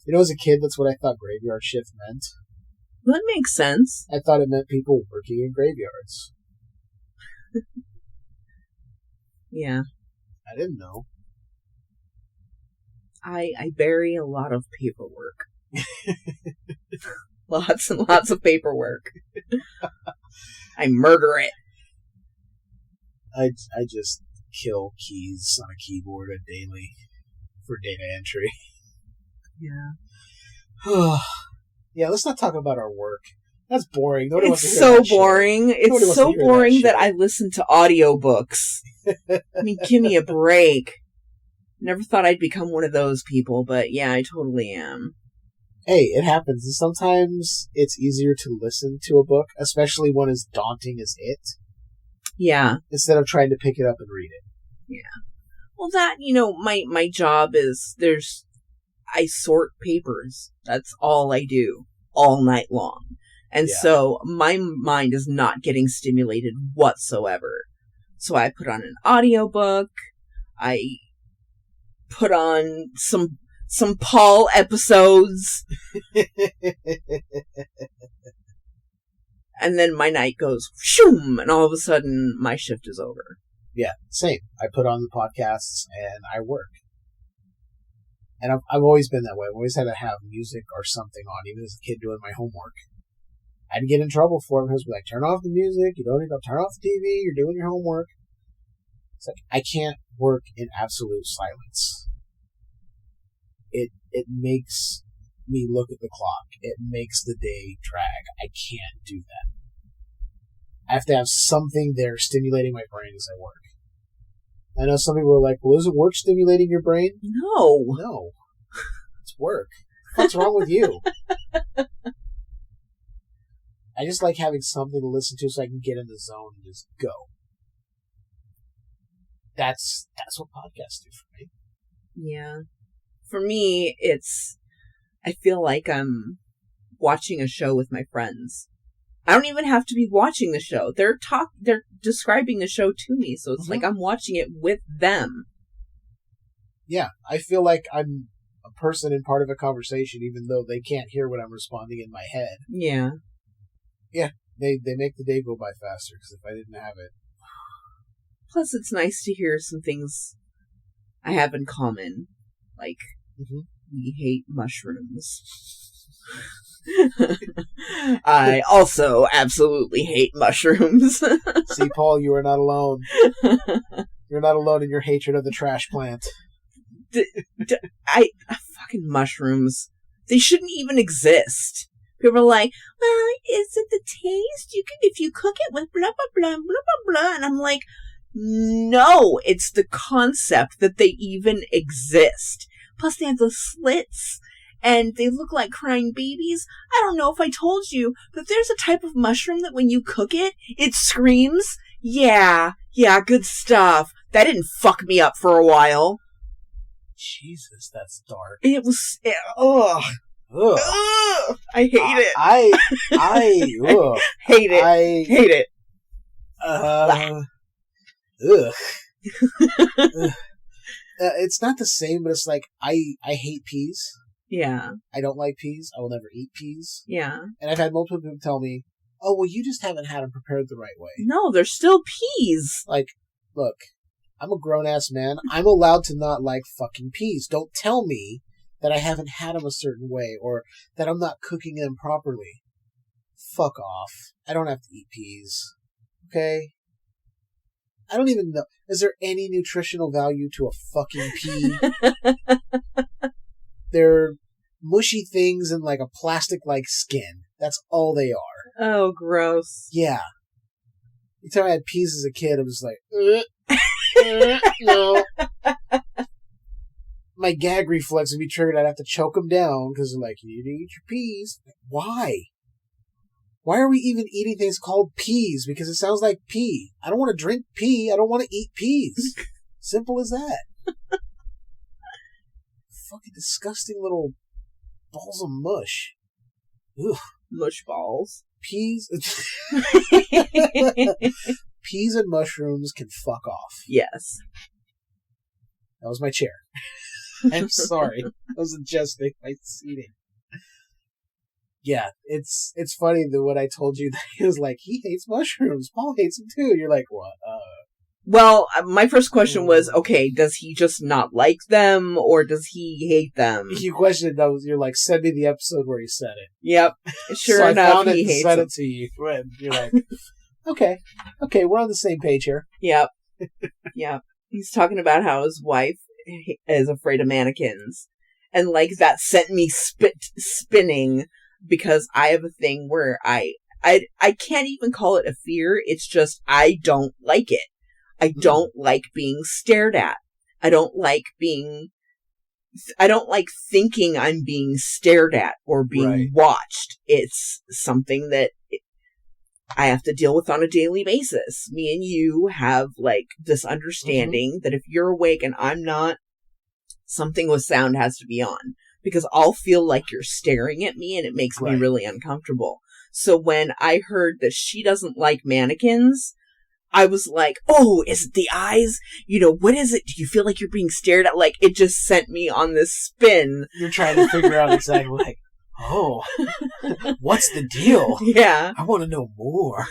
You know, as a kid, that's what I thought graveyard shift meant. That makes sense. I thought it meant people working in graveyards. Yeah. I didn't know. I bury a lot of paperwork. Lots and lots of paperwork. I murder it. I just kill keys on a keyboard daily for data entry. Yeah. Yeah, let's not talk about our work. That's boring. Nobody wants to It's hear so that shit. boring. Nobody It's wants so to hear boring that that I listen to audiobooks. I mean, give me a break. Never thought I'd become one of those people, but yeah, I totally am. Hey, it happens. Sometimes it's easier to listen to a book, especially one as daunting as it, Yeah. instead of trying to pick it up and read it. Yeah. Well, that, my job is I sort papers. That's all I do all night long. And Yeah. so my mind is not getting stimulated whatsoever. So I put on an audiobook. I put on some Paul episodes. And then my night goes shoom, and all of a sudden my shift is over. Yeah, same. I put on the podcasts and I work. And I've always been that way. I've always had to have music or something on, even as a kid doing my homework. I'd get in trouble for it. My husband would be like, turn off the music. You don't need to turn off the TV. You're doing your homework. It's like, I can't work in absolute silence. It makes me look at the clock. It makes the day drag. I can't do that. I have to have something there stimulating my brain as I work. I know some people are like, well, isn't work stimulating your brain? No. No. It's work. What's wrong with you? I just like having something to listen to so I can get in the zone and just go. That's what podcasts do for me. Yeah. For me, I feel like I'm watching a show with my friends. I don't even have to be watching the show. They're describing the show to me, so it's like I'm watching it with them. Yeah, I feel like I'm a person and part of a conversation, even though they can't hear what I'm responding in my head. Yeah. Yeah, they make the day go by faster, because if I didn't have it... Plus, it's nice to hear some things I have in common. Like, we hate mushrooms. I also absolutely hate mushrooms. See, Paul, you are not alone. You're not alone in your hatred of the trash plant. Fucking mushrooms. They shouldn't even exist. People are like, well, is it the taste? If you cook it with blah, blah, blah, blah, blah, blah. And I'm like, no, it's the concept that they even exist. Plus, they have those slits, and they look like crying babies. I don't know if I told you, but there's a type of mushroom that when you cook it, it screams. Yeah, good stuff. That didn't fuck me up for a while. Jesus, that's dark. Ugh. I hate it. Ugh. Hate it. Hate it. Ugh. It's not the same, but it's like, I hate peas. Yeah. I don't like peas. I will never eat peas. Yeah. And I've had multiple people tell me, oh, well, you just haven't had them prepared the right way. No, they're still peas. Like, look, I'm a grown-ass man. I'm allowed to not like fucking peas. Don't tell me that I haven't had them a certain way or that I'm not cooking them properly. Fuck off. I don't have to eat peas. Okay? I don't even know. Is there any nutritional value to a fucking pea? They're mushy things in like a plastic-like skin. That's all they are. Oh, gross. Yeah. Anytime I had peas as a kid, I was like, no. My gag reflex would be triggered. I'd have to choke them down because they're like, you need to eat your peas. Why? Why are we even eating things called peas? Because it sounds like pee. I don't want to drink pee. I don't want to eat peas. Simple as that. Fucking disgusting little balls of mush. Ugh. Mush balls. Peas peas and mushrooms can fuck off. Yes. That was my chair. I'm sorry. I was adjusting my seating. Yeah, it's funny that when I told you that he was like, he hates mushrooms. Paul hates them too. You're like, what? Well, my first question was, okay, does he just not like them, or does he hate them? You questioned it, you're like, send me the episode where he said it. Yep. Sure so enough, I found he hates sent them. it to you, and you're like, okay, we're on the same page here. Yep. Yep. He's talking about how his wife is afraid of mannequins. And, like, that sent me spinning, because I have a thing where I can't even call it a fear. It's just, I don't like it. I don't like being stared at. I don't like thinking I'm being stared at or being watched. It's something that I have to deal with on a daily basis. Me and you have, like, this understanding that if you're awake and I'm not, something with sound has to be on. Because I'll feel like you're staring at me and it makes me really uncomfortable. So when I heard that she doesn't like mannequins, I was like, oh, is it the eyes? You know, what is it? Do you feel like you're being stared at? Like, it just sent me on this spin. You're trying to figure out exactly, like, oh, what's the deal? Yeah. I want to know more.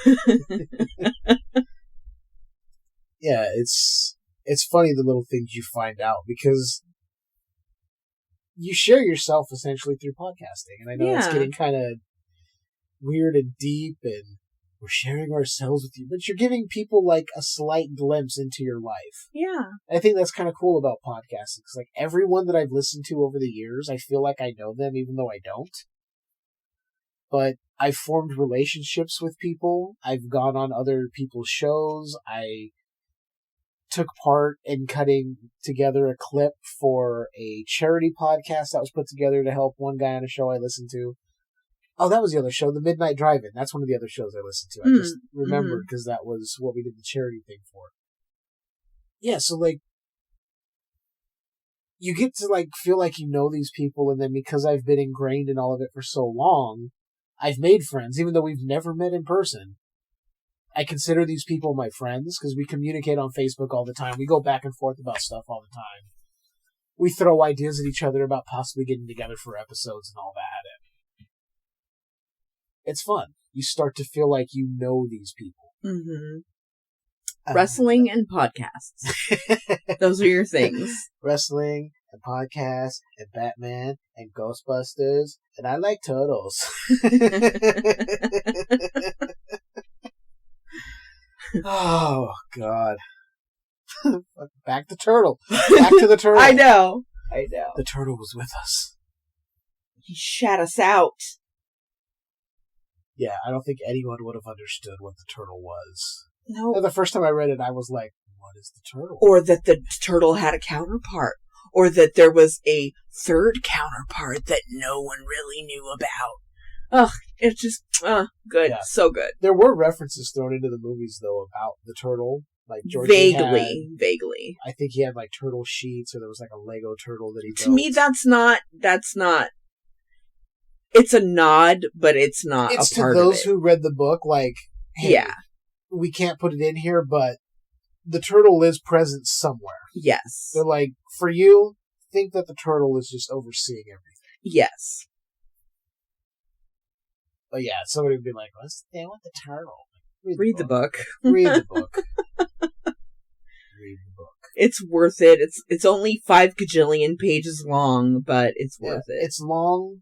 Yeah, it's funny the little things you find out, because you share yourself essentially through podcasting. And I know it's getting kind of weird and deep, and we're sharing ourselves with you, but you're giving people like a slight glimpse into your life. Yeah. I think that's kind of cool about podcasting. Because like everyone that I've listened to over the years, I feel like I know them even though I don't. But I've formed relationships with people. I've gone on other people's shows. I took part in cutting together a clip for a charity podcast that was put together to help one guy on a show I listened to. Oh, that was the other show, the Midnight Drive-In. That's one of the other shows I listened to. I just remembered because that was what we did the charity thing for. Yeah, so like, you get to like feel like you know these people, and then because I've been ingrained in all of it for so long, I've made friends, even though we've never met in person. I consider these people my friends because we communicate on Facebook all the time. We go back and forth about stuff all the time. We throw ideas at each other about possibly getting together for episodes and all that. It's fun. You start to feel like you know these people. Wrestling and podcasts. Those are your things. Wrestling and podcasts and Batman and Ghostbusters. And I like turtles. Oh, God. Back to Turtle. Back to the turtle. I know. The turtle was with us. He shat us out. Yeah, I don't think anyone would have understood what the turtle was. No. The first time I read it, I was like, what is the turtle? Or that the turtle had a counterpart. Or that there was a third counterpart that no one really knew about. Ugh, it's just, good. Yeah. So good. There were references thrown into the movies, though, about the turtle. Like George Vaguely. I think he had, like, turtle sheets, or there was, like, a Lego turtle that he built. To me, that's not... It's a nod, but it's not a part of it. It's to those who read the book, like, hey, yeah, we can't put it in here, but the turtle is present somewhere. Yes. They're like, for you, think that the turtle is just overseeing everything. Yes. But yeah, somebody would be like, what's the deal with the turtle? Read the book. Read the book. Read the book. It's worth it. It's only 5 gajillion pages long, but it's worth it. It's long.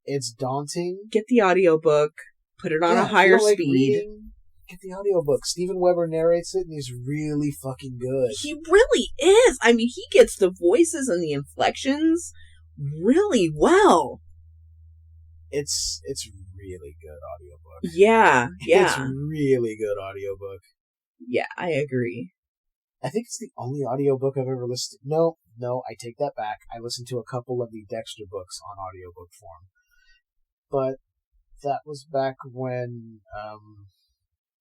It's daunting. Get the audiobook. Put it on a higher speed. Reading, get the audiobook. Steven Weber narrates it, and he's really fucking good. He really is. I mean, he gets the voices and the inflections really well. It's really good audiobook. Yeah. It's really good audiobook. Yeah, I agree. I think it's the only audiobook I've ever listened to. No, I take that back. I listened to a couple of the Dexter books on audiobook form. But that was back when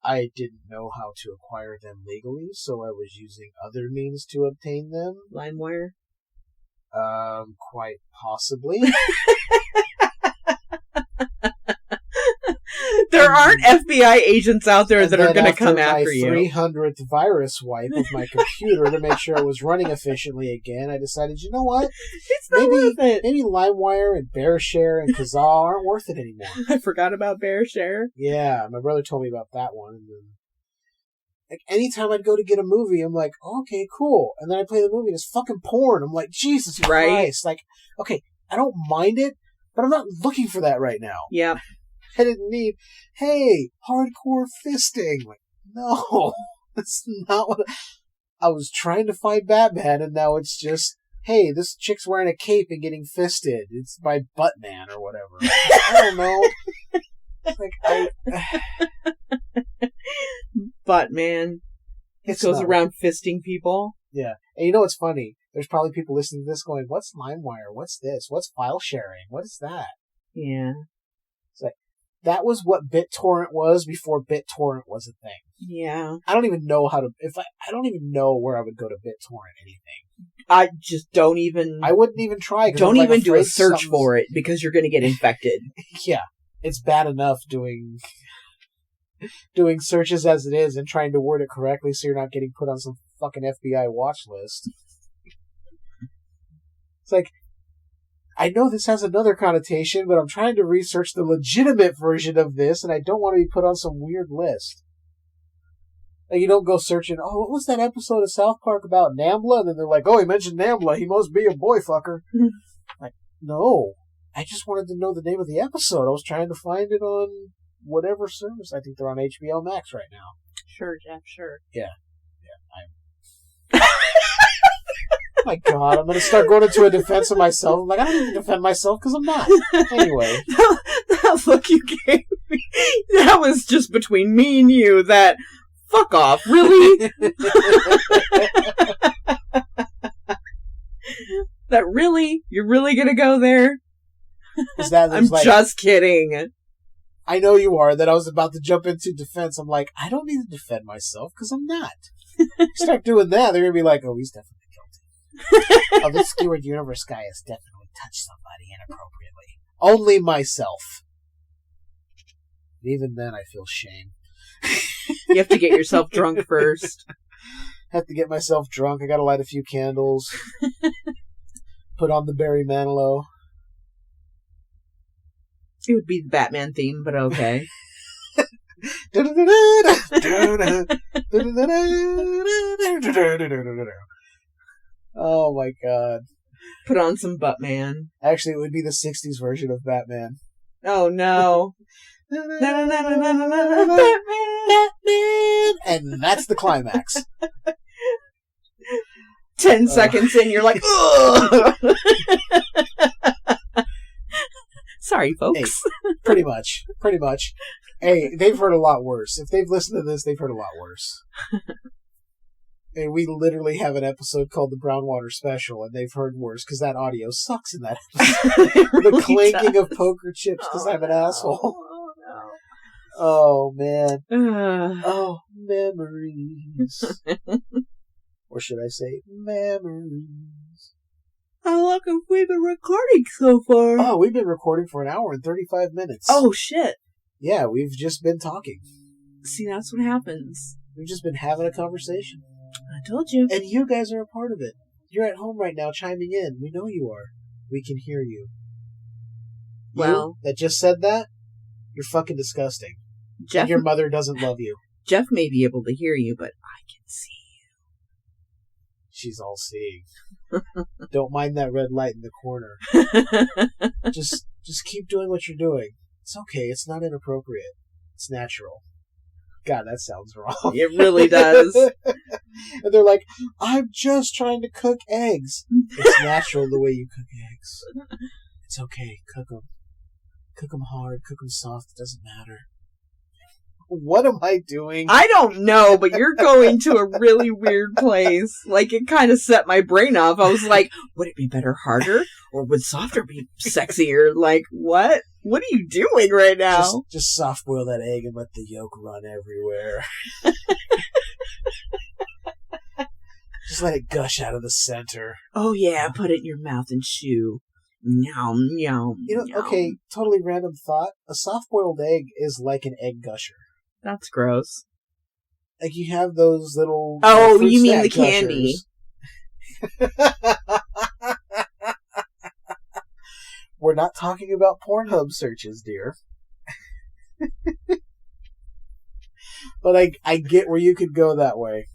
I didn't know how to acquire them legally, so I was using other means to obtain them. LimeWire? Quite possibly. There aren't FBI agents out there that are going to come after my you. 300th virus wipe of my computer to make sure it was running efficiently again, I decided, you know what? It's not worth it. Maybe LimeWire and BearShare and Kazaa aren't worth it anymore. I forgot about BearShare. Yeah, my brother told me about that one. And then, like, anytime I'd go to get a movie, I'm like, oh, okay, cool. And then I play the movie and it's fucking porn. I'm like, Jesus Christ. Like, okay, I don't mind it, but I'm not looking for that right now. Yeah. I didn't need, hey, hardcore fisting. Like, no, that's not what I was trying to find Batman, and now it's just, hey, this chick's wearing a cape and getting fisted. It's by Buttman or whatever. I don't know. Like, Buttman. He goes around fisting people. Yeah. And you know what's funny? There's probably people listening to this going, what's LimeWire? What's this? What's file sharing? What is that? Yeah. It's like, that was what BitTorrent was before BitTorrent was a thing. Yeah. I don't even know how to, I don't even know where I would go to BitTorrent anything. I just don't even. I wouldn't even try. Don't even do a search for it because you're going to get infected. Yeah. It's bad enough doing searches as it is and trying to word it correctly so you're not getting put on some fucking FBI watch list. It's like, I know this has another connotation, but I'm trying to research the legitimate version of this, and I don't want to be put on some weird list. Like, you don't go searching, oh, what was that episode of South Park about Nambla? And then they're like, oh, he mentioned Nambla, he must be a boy fucker. Like, no. I just wanted to know the name of the episode. I was trying to find it on whatever service. I think they're on HBO Max right now. Sure, Jeff, sure. Yeah. Oh my God, I'm going to start going into a defense of myself. I'm like, I don't even defend myself because I'm not. Anyway. That look you gave me, that was just between me and you. That, fuck off, really? That really? You're really going to go there? I'm like, just kidding. I know you are. That I was about to jump into defense. I'm like, I don't need to defend myself because I'm not. Start doing that, they're going to be like, oh, he's definitely guilty. Oh, this Skewered Universe guy has definitely touched somebody inappropriately. Only myself. Even then, I feel shame. You have to get yourself drunk first. Have to get myself drunk. I got to light a few candles. Put on the Barry Manilow. It would be the Batman theme, but okay. Oh my God. Put on some Buttman. Actually, it would be the 60s version of Batman. Oh no. Batman! And that's the climax. 10 seconds in, you're like, ugh! Sorry, folks. Hey, pretty much. Hey, they've heard a lot worse. If they've listened to this, they've heard a lot worse. And we literally have an episode called the Brownwater Special, and they've heard worse, because that audio sucks in that episode. Really the clanking does. of poker chips, because I'm an asshole. Oh, no. Oh, man. Oh, memories. Or should I say, memories. How long have we been recording so far? Oh, we've been recording for 1 hour and 35 minutes. Oh, shit. Yeah, we've just been talking. See, that's what happens. We've just been having a conversation. I told you. And you guys are a part of it. You're at home right now chiming in. We know you are. We can hear you. Well, you that just said that, you're fucking disgusting. Jeff, And your mother doesn't love you. Jeff may be able to hear you, but I can see She's all seeing. Don't mind that red light in the corner. you. Just keep doing what you're doing. It's okay. It's not inappropriate. It's natural. God, that sounds wrong. It really does. And they're like, I'm just trying to cook eggs. It's natural the way you cook eggs. It's okay. Cook them. Cook them hard. Cook them soft. It doesn't matter. What am I doing? I don't know, but you're going to a really weird place. Like, it kind of set my brain off. I was like, would it be better harder? Or would softer be sexier? Like, what? What are you doing right now? Just soft boil that egg and let the yolk run everywhere. Just let it gush out of the center. Oh, yeah, put it in your mouth and chew. Yum, yum, You know, yum. okay, totally random thought. A soft-boiled egg is like an egg gusher. That's gross. Like, you have those little... Oh, fruit you mean snack the candy. gushers. We're not talking about Pornhub searches, dear. But I get where you could go that way.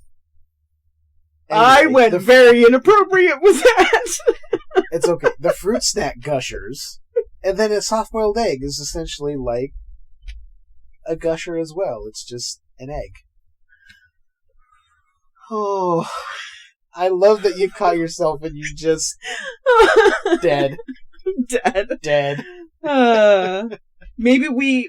I Anyway, went very inappropriate with that. It's okay. The fruit snack gushers, and then a soft-boiled egg is essentially like a gusher as well. It's just an egg. Oh, I love that you caught yourself and you just dead. Dead. Maybe we're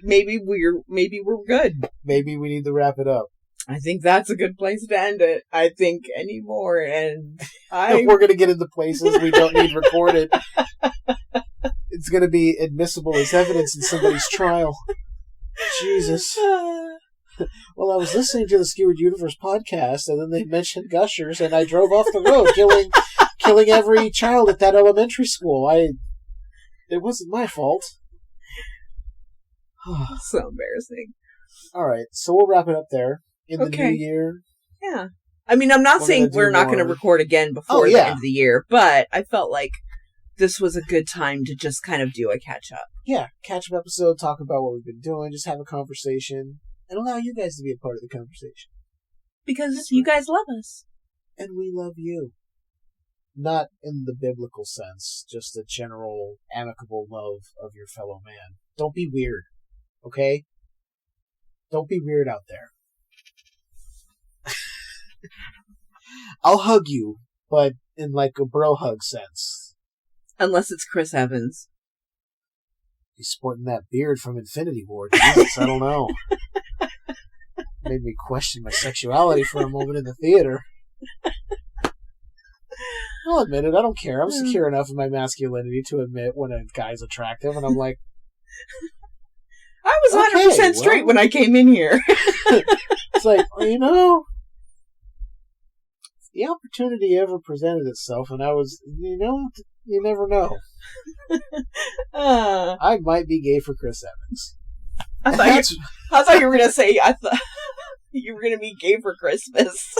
good. Maybe we need to wrap it up. I think that's a good place to end it. I think any more, and If we're gonna get into places we don't need recorded, it's gonna be admissible as evidence in somebody's trial. Jesus. Well, I was listening to the Skewered Universe podcast, and then they mentioned gushers, and I drove off the road, killing every child at that elementary school. It wasn't my fault. So embarrassing. All right, so we'll wrap it up there. In the new year. Yeah. I mean, I'm not saying we're not going to record again before the end of the year, but I felt like this was a good time to just kind of do a catch-up. Yeah, catch-up episode, talk about what we've been doing, just have a conversation, and allow you guys to be a part of the conversation. Because you guys love us. And we love you. Not in the biblical sense, just a general, amicable love of your fellow man. Don't be weird, okay? Don't be weird out there. I'll hug you, but in like a bro hug sense. Unless it's Chris Evans. He's sporting that beard from Infinity War. Jesus, I don't know. Made me question my sexuality for a moment in the theater. I'll admit it, I don't care. I'm secure enough in my masculinity to admit when a guy's attractive, and I'm like... I was 100% straight when I came in here. It's like, well, you know... The opportunity ever presented itself, and I was, you never know. I might be gay for Chris Evans. I thought you were going to say, I thought you were going to be gay for Christmas.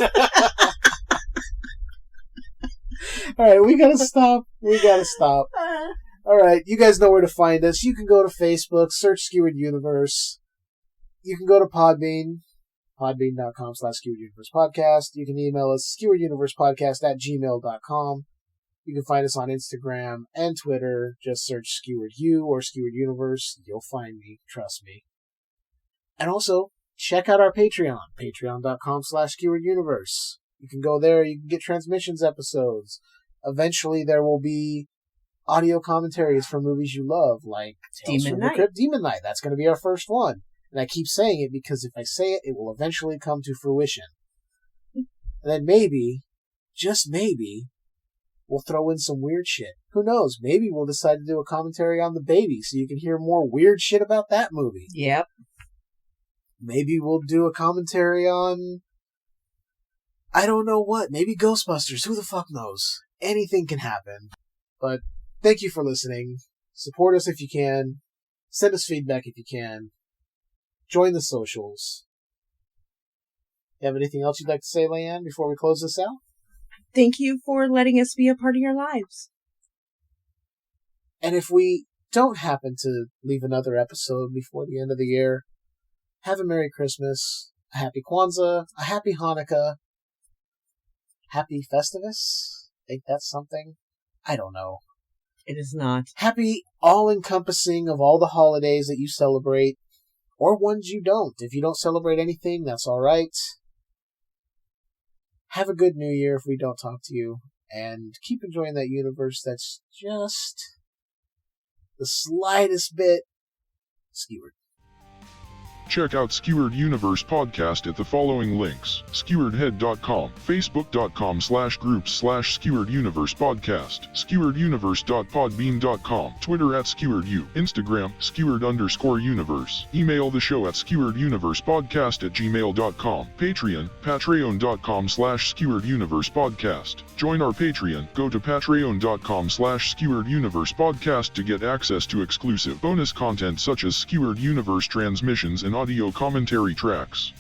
Alright, we gotta stop. Alright, you guys know where to find us. You can go to Facebook, search Skewered Universe. You can go to Podbean. Podbean.com/Skewered Universe Podcast. You can email us skewerduniversepodcast@gmail.com. You can find us on Instagram and Twitter. Just search Skewered U or Skewered Universe. You'll find me. Trust me. And also, check out our Patreon. Patreon.com/Skewered Universe. You can go there. You can get transmissions episodes. Eventually, there will be audio commentaries for movies you love, like Tales from the Crypt, Demon Knight. That's going to be our first one. And I keep saying it because if I say it, it will eventually come to fruition. And then maybe, just maybe, we'll throw in some weird shit. Who knows? Maybe we'll decide to do a commentary on The Baby so you can hear more weird shit about that movie. Yep. Maybe we'll do a commentary on... I don't know what. Maybe Ghostbusters. Who the fuck knows? Anything can happen. But thank you for listening. Support us if you can. Send us feedback if you can. Join the socials. You have anything else you'd like to say, Leiann, before we close this out? Thank you for letting us be a part of your lives. And if we don't happen to leave another episode before the end of the year, have a Merry Christmas, a Happy Kwanzaa, a Happy Hanukkah, Happy Festivus? Think that's something? I don't know. It is not. Happy all-encompassing of all the holidays that you celebrate, or ones you don't. If you don't celebrate anything, that's alright. Have a good New Year if we don't talk to you, and keep enjoying that universe that's just the slightest bit skewered. Check out Skewered Universe Podcast at the following links: skeweredhead.com, facebook.com/groups/Skewered Universe Podcast, skewerduniverse.podbean.com, Twitter @SkeweredU, Instagram, Skewered_universe, email the show at skewereduniversepodcast@gmail.com, Patreon, patreon.com/Skewered Universe Podcast. Join our Patreon. Go to patreon.com/Skewered Universe Podcast to get access to exclusive bonus content such as Skewered Universe transmissions and audio commentary tracks.